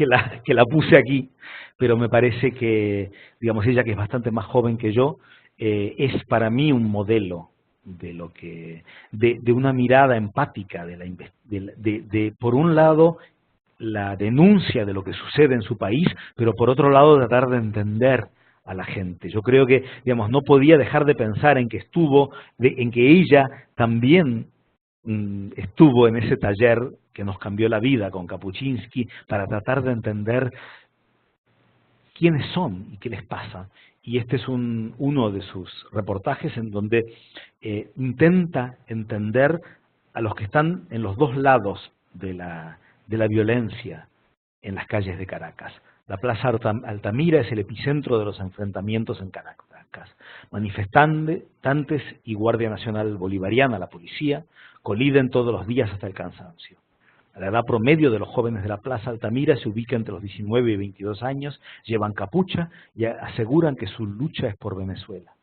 la puse aquí, pero me parece que, digamos, ella, que es bastante más joven que yo, es para mí un modelo de una mirada empática, por un lado, la denuncia de lo que sucede en su país, pero por otro lado tratar de entender a la gente. Yo creo que, digamos, no podía dejar de pensar en que ella también estuvo en ese taller que nos cambió la vida con Kapuscinski, para tratar de entender quiénes son y qué les pasa. Y este es uno de sus reportajes en donde intenta entender a los que están en los 2 lados de la violencia en las calles de Caracas. La Plaza Altamira es el epicentro de los enfrentamientos en Caracas. Manifestantes y Guardia Nacional Bolivariana, la policía, coliden todos los días hasta el cansancio. La edad promedio de los jóvenes de la Plaza Altamira se ubica entre los 19 y 22 años, llevan capucha y aseguran que su lucha es por Venezuela.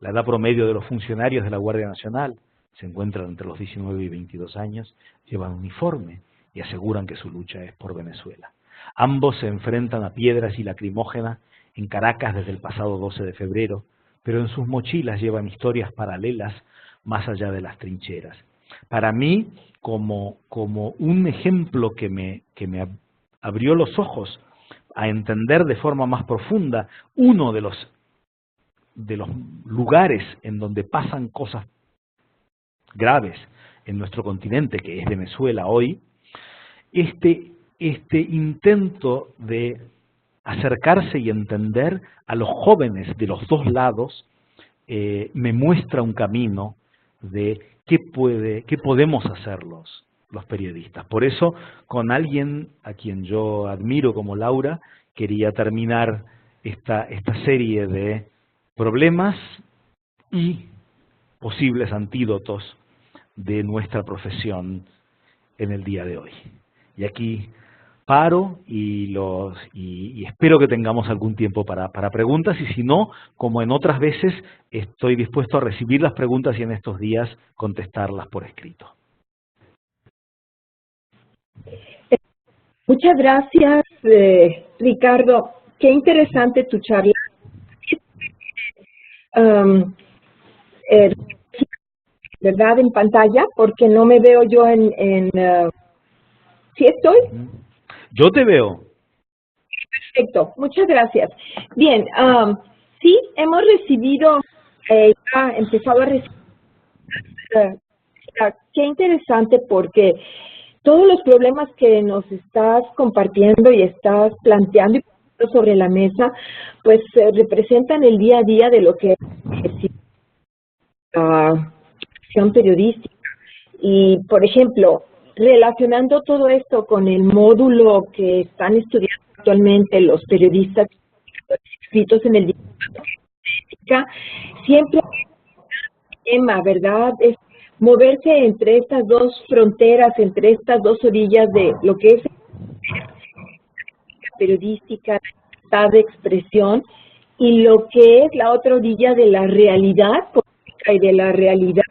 La edad promedio de los funcionarios de la Guardia Nacional se encuentra entre los 19 y 22 años, llevan uniforme y aseguran que su lucha es por Venezuela. Ambos se enfrentan a piedras y lacrimógenas en Caracas desde el pasado 12 de febrero, pero en sus mochilas llevan historias paralelas más allá de las trincheras. Para mí, como un ejemplo que me abrió los ojos a entender de forma más profunda uno de los lugares en donde pasan cosas graves en nuestro continente, que es Venezuela hoy, este intento de acercarse y entender a los jóvenes de los 2 lados me muestra un camino de qué podemos hacerlos los periodistas. Por eso, con alguien a quien yo admiro como Laura, quería terminar esta serie de problemas y posibles antídotos de nuestra profesión en el día de hoy. Y aquí paro y espero que tengamos algún tiempo para preguntas, y si no, como en otras veces, estoy dispuesto a recibir las preguntas y en estos días contestarlas por escrito. Muchas gracias, Ricardo. Qué interesante tu charla. ¿Verdad? En pantalla, porque no me veo yo ¿sí estoy? Yo te veo. Perfecto, muchas gracias. Bien, sí, hemos recibido, ha empezado a recibir, qué interesante, porque todos los problemas que nos estás compartiendo y estás planteando sobre la mesa, pues representan el día a día de lo que es la acción periodística. Y, por ejemplo, relacionando todo esto con el módulo que están estudiando actualmente los periodistas inscritos en el diplomado, siempre el tema, ¿verdad?, es moverse entre estas dos fronteras, entre estas dos orillas de lo que es la periodística, la libertad de expresión, y lo que es la otra orilla de la realidad política y de la realidad,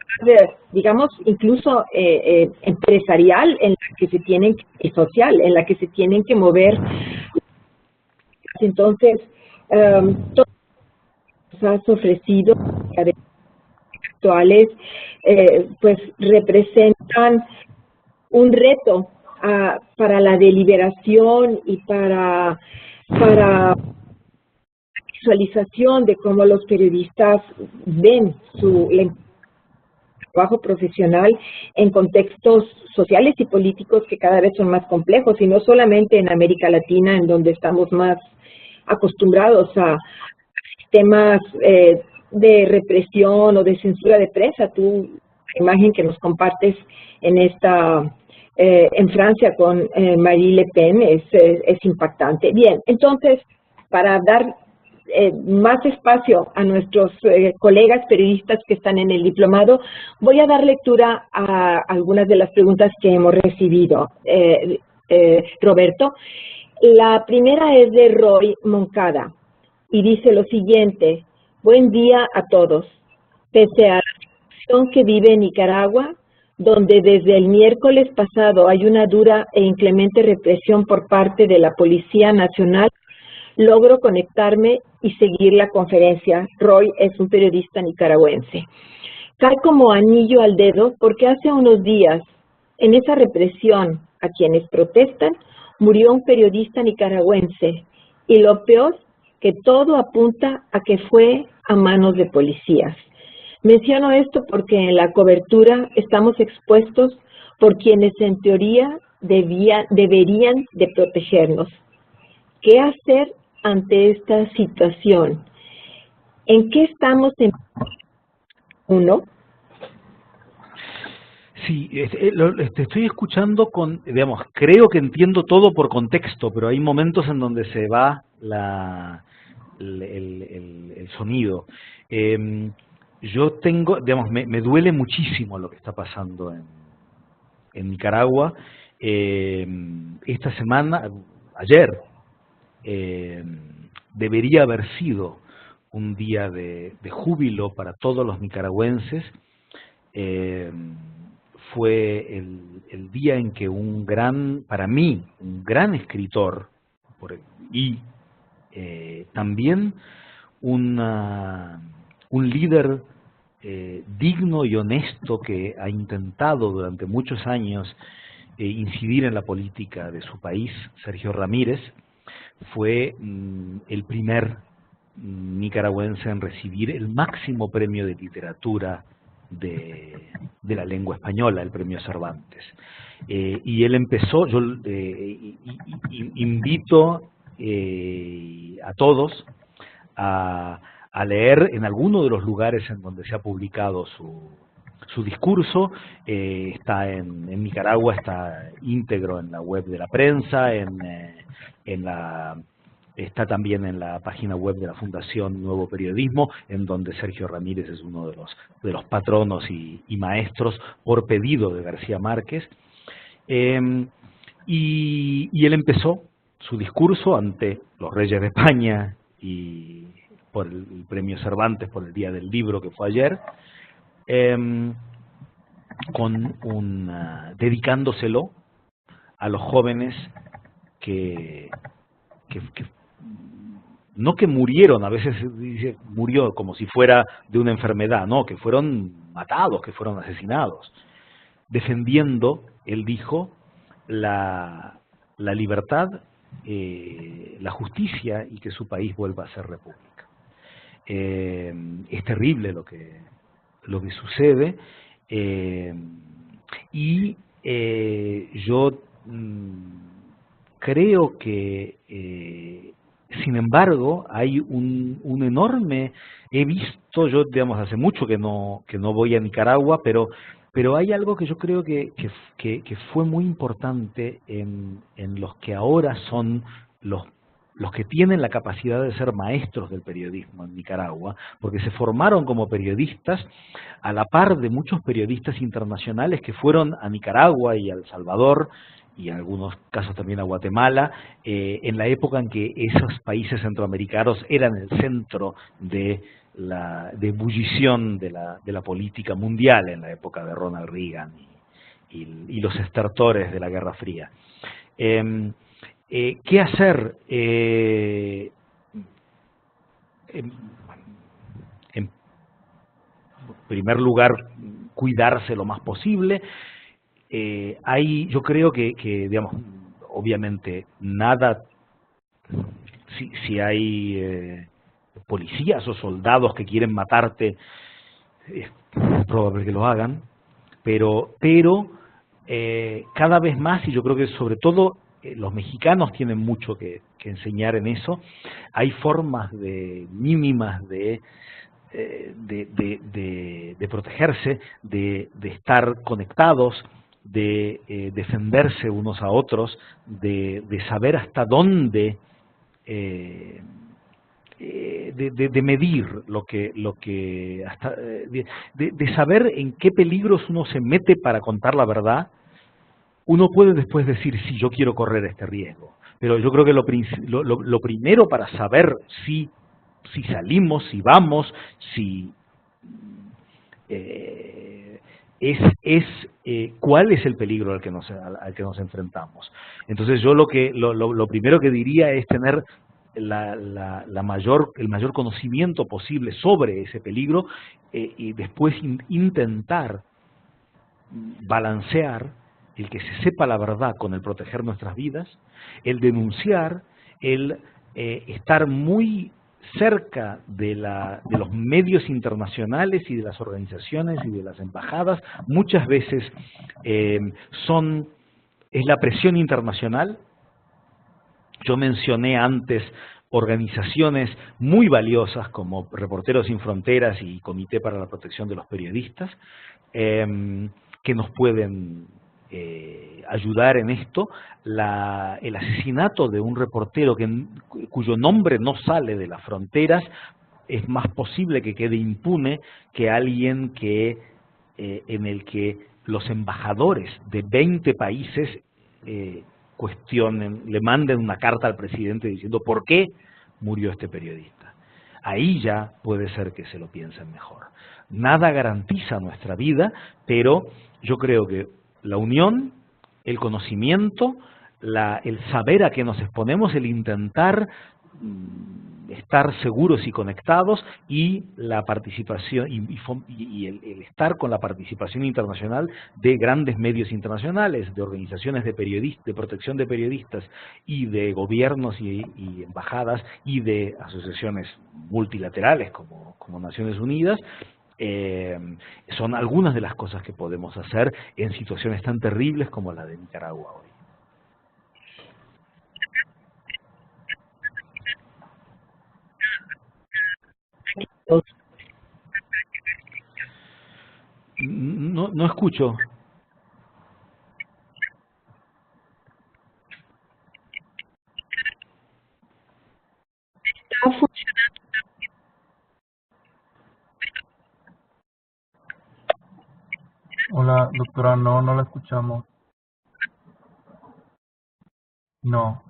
digamos, incluso empresarial, en la que se tienen, y social, en la que se tienen que mover. Entonces, todo lo que has ofrecido actuales, pues representan un reto para la deliberación y para visualización de cómo los periodistas ven su trabajo profesional en contextos sociales y políticos que cada vez son más complejos, y no solamente en América Latina, en donde estamos más acostumbrados a sistemas de represión o de censura de prensa. Tú, la imagen que nos compartes en Francia con Marine Le Pen es impactante. Bien, entonces, para dar más espacio a nuestros colegas periodistas que están en el diplomado, voy a dar lectura a algunas de las preguntas que hemos recibido, Roberto. La primera es de Roy Moncada y dice lo siguiente: buen día a todos. Pese a la situación que vive Nicaragua, donde desde el miércoles pasado hay una dura e inclemente represión por parte de la Policía Nacional, logro conectarme y seguir la conferencia. Roy es un periodista nicaragüense. Cae como anillo al dedo porque hace unos días, en esa represión a quienes protestan, murió un periodista nicaragüense, y lo peor, que todo apunta a que fue a manos de policías. Menciono esto porque en la cobertura estamos expuestos por quienes en teoría deberían de protegernos. ¿Qué hacer ante esta situación? ¿En qué estamos en uno? Sí, te estoy escuchando con, digamos, creo que entiendo todo por contexto, pero hay momentos en donde se va el sonido. Yo tengo, digamos, me duele muchísimo lo que está pasando en Nicaragua. Esta semana, ayer, debería haber sido un día de júbilo para todos los nicaragüenses. Fue el día en que para mí, un gran escritor, y también un líder digno y honesto que ha intentado durante muchos años incidir en la política de su país, Sergio Ramírez, fue el primer nicaragüense en recibir el máximo premio de literatura de la lengua española, el premio Cervantes. Y él empezó, yo invito a todos a leer en alguno de los lugares en donde se ha publicado Su discurso está en Nicaragua, está íntegro en la web de la prensa, está también en la página web de la Fundación Nuevo Periodismo, en donde Sergio Ramírez es uno de los patronos y maestros por pedido de García Márquez. Y él empezó su discurso ante los reyes de España y por el premio Cervantes por el Día del Libro, que fue ayer, dedicándoselo a los jóvenes que no que murieron, a veces se dice murió como si fuera de una enfermedad, no, que fueron matados, que fueron asesinados, defendiendo, él dijo, la libertad, la justicia y que su país vuelva a ser república. Es terrible lo que sucede, y yo creo que sin embargo hay un enorme, he visto, yo digamos hace mucho que no voy a Nicaragua, pero hay algo que yo creo que fue muy importante en los que ahora son los que tienen la capacidad de ser maestros del periodismo en Nicaragua, porque se formaron como periodistas a la par de muchos periodistas internacionales que fueron a Nicaragua y a El Salvador, y en algunos casos también a Guatemala, en la época en que esos países centroamericanos eran el centro de la ebullición de la política mundial, en la época de Ronald Reagan y los estertores de la Guerra Fría. ¿Qué hacer? En primer lugar, cuidarse lo más posible. Yo creo que digamos, obviamente, nada, si hay policías o soldados que quieren matarte, es probable que lo hagan, pero cada vez más, y yo creo que sobre todo los mexicanos tienen mucho que enseñar en eso, hay formas mínimas de protegerse, de estar conectados, de defenderse unos a otros, de saber hasta dónde, de medir de saber en qué peligros uno se mete para contar la verdad. Uno puede después decir, sí, yo quiero correr este riesgo, pero yo creo que lo primero para saber si salimos, si vamos, si cuál es el peligro al que nos enfrentamos. Entonces yo lo primero que diría es tener el mayor conocimiento posible sobre ese peligro, y después intentar balancear el que se sepa la verdad con el proteger nuestras vidas, el denunciar, el estar muy cerca de los medios internacionales y de las organizaciones y de las embajadas. Muchas veces es la presión internacional. Yo mencioné antes organizaciones muy valiosas como Reporteros Sin Fronteras y Comité para la Protección de los Periodistas, que nos pueden ayudar en esto. El asesinato de un reportero cuyo nombre no sale de las fronteras es más posible que quede impune que alguien en el que los embajadores de 20 países le manden una carta al presidente diciendo ¿por qué murió este periodista? Ahí ya puede ser que se lo piensen mejor. Nada garantiza nuestra vida, pero yo creo que la unión, el conocimiento, el saber a qué nos exponemos, el intentar estar seguros y conectados, y la participación y el estar con la participación internacional de grandes medios internacionales, de organizaciones de protección de periodistas y de gobiernos y embajadas y de asociaciones multilaterales como Naciones Unidas. Son algunas de las cosas que podemos hacer en situaciones tan terribles como la de Nicaragua hoy. No escucho. Está funcionando. Hola, doctora, no la escuchamos. No.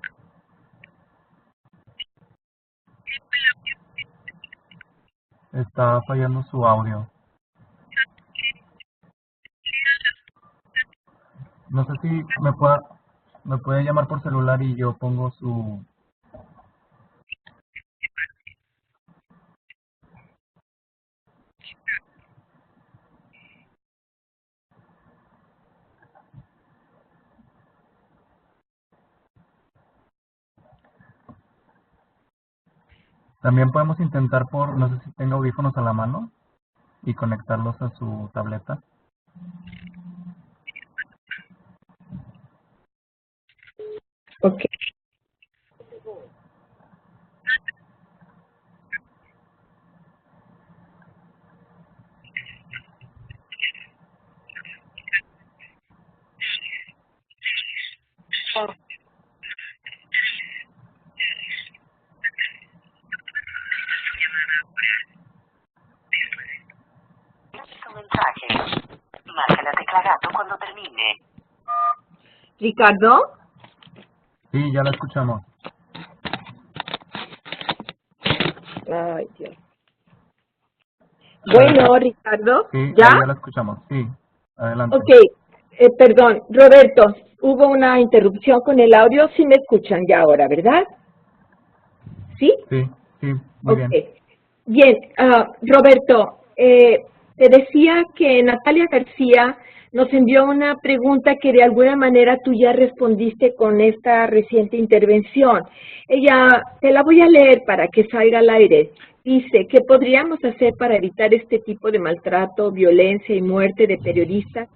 Está fallando su audio. No sé si me puede llamar por celular y yo pongo su... También podemos intentar no sé si tenga audífonos a la mano y conectarlos a su tableta. Ok. Su mensaje. Marca la tecla gato cuando termine. Ricardo. Sí, ya la escuchamos. Ay, Dios. Bueno, Ricardo, Sí, ¿ya? ahí ya la escuchamos. Sí, adelante. Ok, perdón, Roberto, hubo una interrupción con el audio, sí me escuchan ya ahora, ¿verdad? ¿Sí? Sí, muy Ok. bien. Bien, Roberto, te decía que Natalia García nos envió una pregunta que de alguna manera tú ya respondiste con esta reciente intervención. Ella, te la voy a leer para que salga al aire. Dice, ¿qué podríamos hacer para evitar este tipo de maltrato, violencia y muerte de periodistas,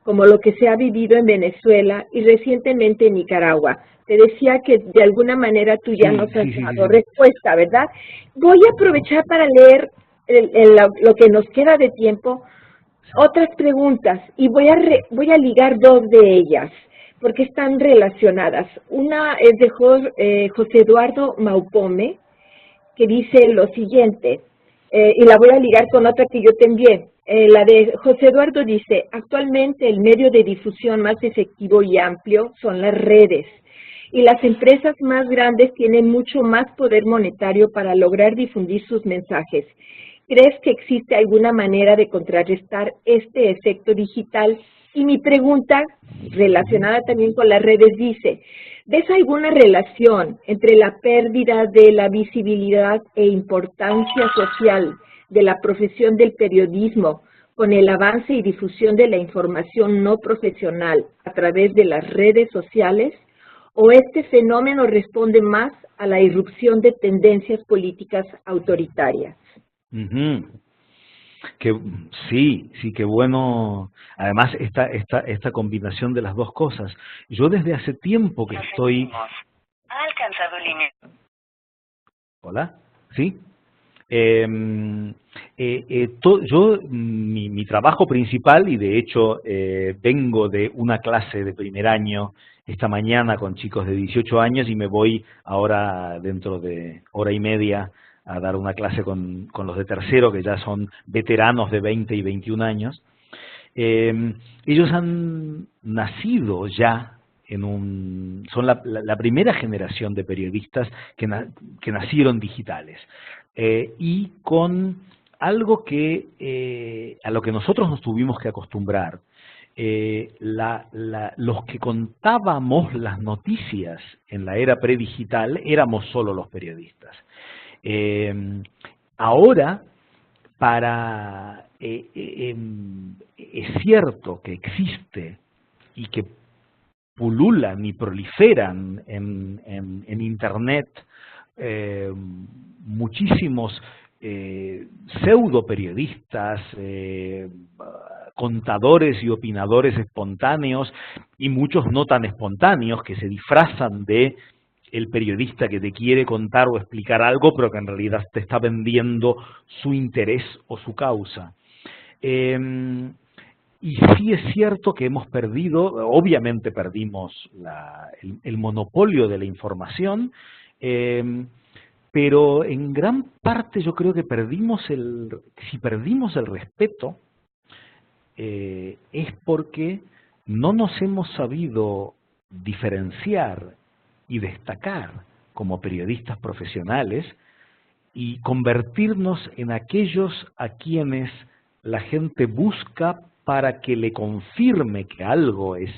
como lo que se ha vivido en Venezuela y recientemente en Nicaragua? Te decía que de alguna manera tú ya nos has dado Sí. respuesta, ¿verdad? Voy a aprovechar para leer lo que nos queda de tiempo, otras preguntas, y voy a ligar dos de ellas, porque están relacionadas. Una es de José Eduardo Maupome, que dice lo siguiente, y la voy a ligar con otra que yo te envié. La de José Eduardo dice, actualmente el medio de difusión más efectivo y amplio son las redes, y las empresas más grandes tienen mucho más poder monetario para lograr difundir sus mensajes. ¿Crees que existe alguna manera de contrarrestar este efecto digital? Y mi pregunta, relacionada también con las redes, dice, ¿ves alguna relación entre la pérdida de la visibilidad e importancia social de la profesión del periodismo con el avance y difusión de la información no profesional a través de las redes sociales? ¿O este fenómeno responde más a la irrupción de tendencias políticas autoritarias? Que sí, qué bueno. Además, esta combinación de las dos cosas. Yo desde hace tiempo que estoy... Ha alcanzado línea. ¿Hola? ¿Sí? Mi trabajo principal, y de hecho vengo de una clase de primer año esta mañana con chicos de 18 años y me voy ahora dentro de hora y media a dar una clase con los de tercero, que ya son veteranos de 20 y 21 años. Ellos han nacido ya son la primera generación de periodistas que nacieron digitales, y con algo a lo que nosotros nos tuvimos que acostumbrar. Los que contábamos las noticias en la era predigital éramos solo los periodistas. Ahora, es cierto que existe y que pululan y proliferan en Internet muchísimos pseudo periodistas, contadores y opinadores espontáneos, y muchos no tan espontáneos, que se disfrazan de el periodista que te quiere contar o explicar algo, pero que en realidad te está vendiendo su interés o su causa. Y sí es cierto que hemos perdido, obviamente perdimos el monopolio de la información, pero en gran parte yo creo que si perdimos el respeto, es porque no nos hemos sabido diferenciar y destacar como periodistas profesionales y convertirnos en aquellos a quienes la gente busca para que le confirme que algo es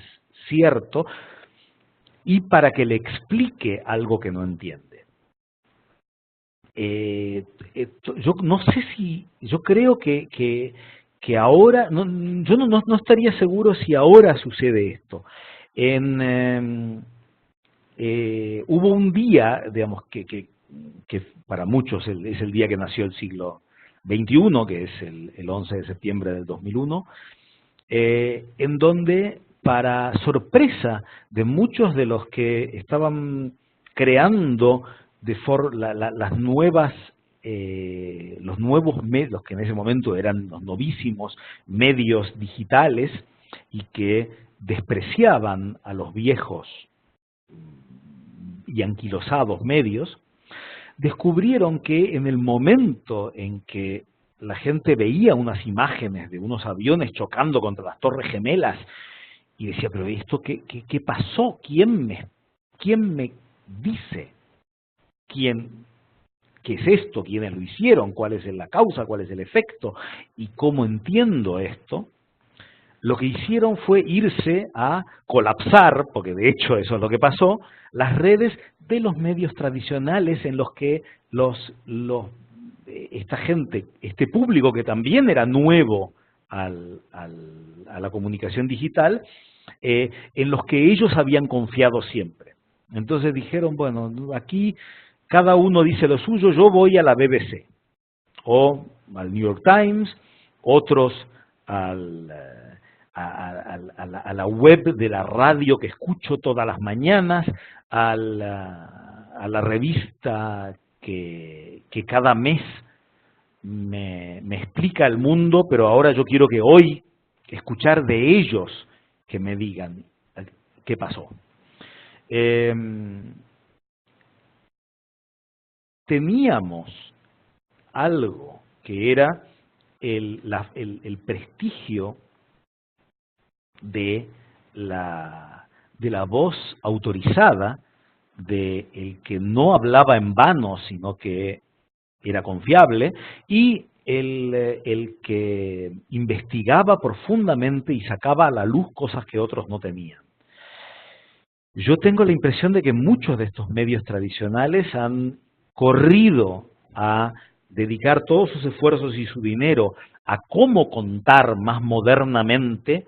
cierto y para que le explique algo que no entiende. Yo no sé si, yo creo que ahora, yo no estaría seguro si ahora sucede esto. Hubo un día, digamos, que para muchos es el día que nació el siglo XXI, que es el 11 de septiembre del 2001, en donde, para sorpresa de muchos de los que estaban creando los nuevos medios, que en ese momento eran los novísimos medios digitales y que despreciaban a los viejos y anquilosados medios, descubrieron que en el momento en que la gente veía unas imágenes de unos aviones chocando contra las Torres Gemelas y decía, pero ¿esto qué pasó? ¿Quién me dice qué es esto? ¿Quiénes lo hicieron? ¿Cuál es la causa? ¿Cuál es el efecto? ¿Y cómo entiendo esto? Lo que hicieron fue irse a colapsar, porque de hecho eso es lo que pasó, las redes de los medios tradicionales en los que esta gente, este público que también era nuevo a la comunicación digital, en los que ellos habían confiado siempre. Entonces dijeron, bueno, aquí cada uno dice lo suyo, yo voy a la BBC, o al New York Times, otros a la web de la radio que escucho todas las mañanas, a la revista que cada mes me explica el mundo, pero ahora yo quiero que hoy escuchar de ellos que me digan qué pasó. Teníamos algo que era el prestigio de la voz autorizada, de el que no hablaba en vano, sino que era confiable, y el que investigaba profundamente y sacaba a la luz cosas que otros no tenían. Yo tengo la impresión de que muchos de estos medios tradicionales han corrido a dedicar todos sus esfuerzos y su dinero a cómo contar más modernamente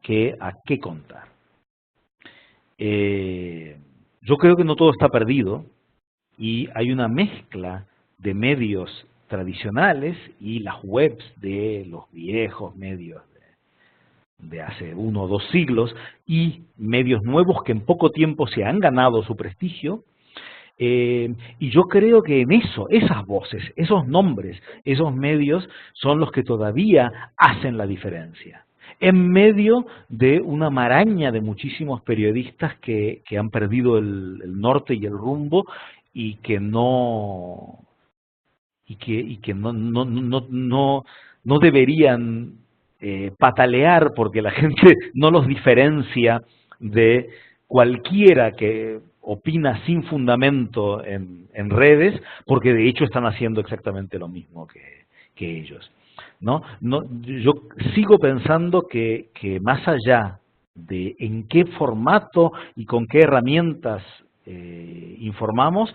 que a qué contar. Yo creo que no todo está perdido y hay una mezcla de medios tradicionales y las webs de los viejos medios de hace 1 o 2 siglos y medios nuevos que en poco tiempo se han ganado su prestigio. Y yo creo que en esas voces, esos nombres, esos medios son los que todavía hacen la diferencia. En medio de una maraña de muchísimos periodistas que han perdido el norte y el rumbo y que no deberían patalear porque la gente no los diferencia de cualquiera que opina sin fundamento en redes, porque de hecho están haciendo exactamente lo mismo que ellos. Yo sigo pensando que más allá de en qué formato y con qué herramientas informamos,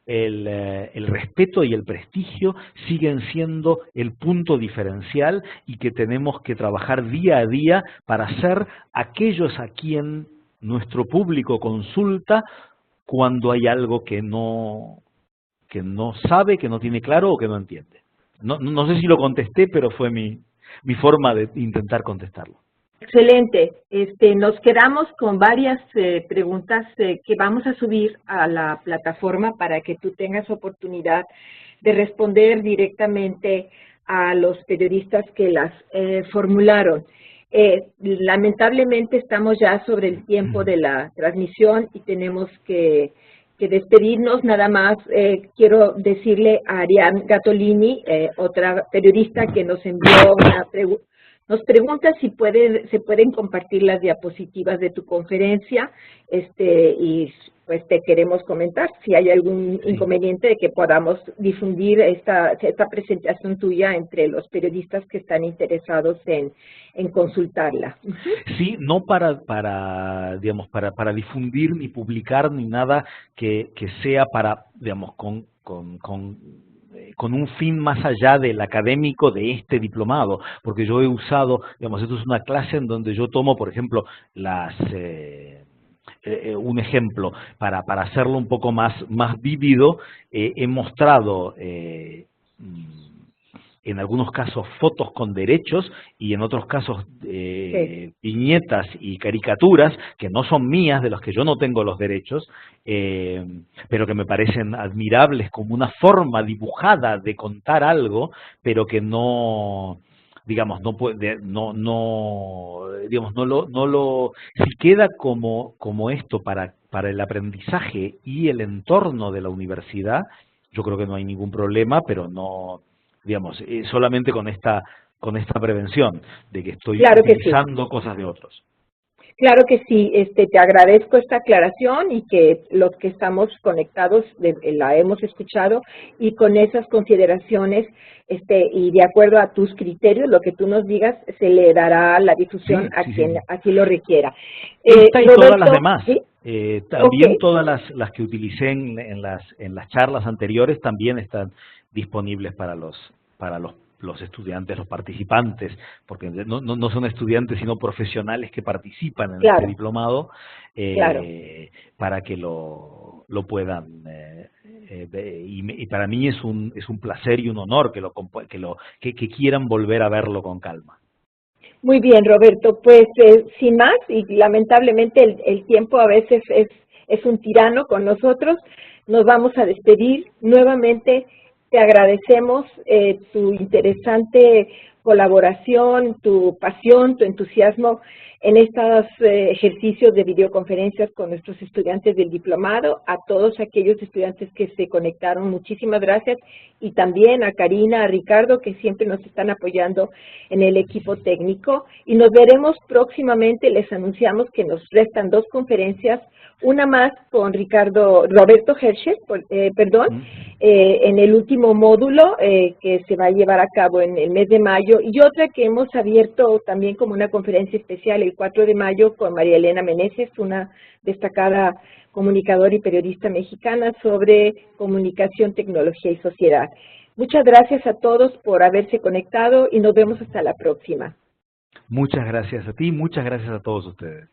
el respeto y el prestigio siguen siendo el punto diferencial y que tenemos que trabajar día a día para ser aquellos a quien nuestro público consulta cuando hay algo que no sabe, que no tiene claro o que no entiende. No sé si lo contesté, pero fue mi forma de intentar contestarlo. Excelente. Nos quedamos con varias preguntas que vamos a subir a la plataforma para que tú tengas oportunidad de responder directamente a los periodistas que las formularon. Lamentablemente estamos ya sobre el tiempo de la transmisión y tenemos que despedirnos. Nada más quiero decirle a Ariane Gattolini, otra periodista que nos envió una pregunta. Nos pregunta si se pueden compartir las diapositivas de tu conferencia, y pues te queremos comentar si hay algún inconveniente de que podamos difundir esta presentación tuya entre los periodistas que están interesados en consultarla. Sí, no para difundir ni publicar ni nada que sea para, digamos, con un fin más allá del académico de este diplomado, porque yo he usado, digamos, esto es una clase en donde yo tomo, por ejemplo, un ejemplo, para hacerlo un poco más vívido, he mostrado en algunos casos fotos con derechos y en otros casos viñetas y caricaturas que no son mías, de los que yo no tengo los derechos, pero que me parecen admirables como una forma dibujada de contar algo, pero que no, digamos, si queda como esto para el aprendizaje y el entorno de la universidad, yo creo que no hay ningún problema, pero no, digamos, solamente con esta prevención de que estoy utilizando cosas de otros. Claro que sí, te agradezco esta aclaración y que los que estamos conectados la hemos escuchado, y con esas consideraciones y de acuerdo a tus criterios, lo que tú nos digas, se le dará la difusión a quien así lo requiera. Esta y Roberto, todas las demás. ¿sí? También todas las que utilicé en las charlas anteriores también están disponibles para los estudiantes, los participantes, porque no son estudiantes sino profesionales que participan en este diplomado, para que lo puedan y para mí es un placer y un honor que quieran volver a verlo con calma. Muy bien, Roberto, pues sin más, y lamentablemente el tiempo a veces es un tirano con nosotros, nos vamos a despedir nuevamente. Te agradecemos tu interesante colaboración, tu pasión, tu entusiasmo en estos ejercicios de videoconferencias con nuestros estudiantes del diplomado. A todos aquellos estudiantes que se conectaron, muchísimas gracias, y también a Karina, a Ricardo, que siempre nos están apoyando en el equipo técnico. Y nos veremos próximamente. Les anunciamos que nos restan 2 conferencias, una más con Roberto Herscher, en el último módulo que se va a llevar a cabo en el mes de mayo, y otra que hemos abierto también como una conferencia especial el 4 de mayo con María Elena Meneses, una destacada comunicadora y periodista mexicana sobre comunicación, tecnología y sociedad. Muchas gracias a todos por haberse conectado y nos vemos hasta la próxima. Muchas gracias a ti, muchas gracias a todos ustedes.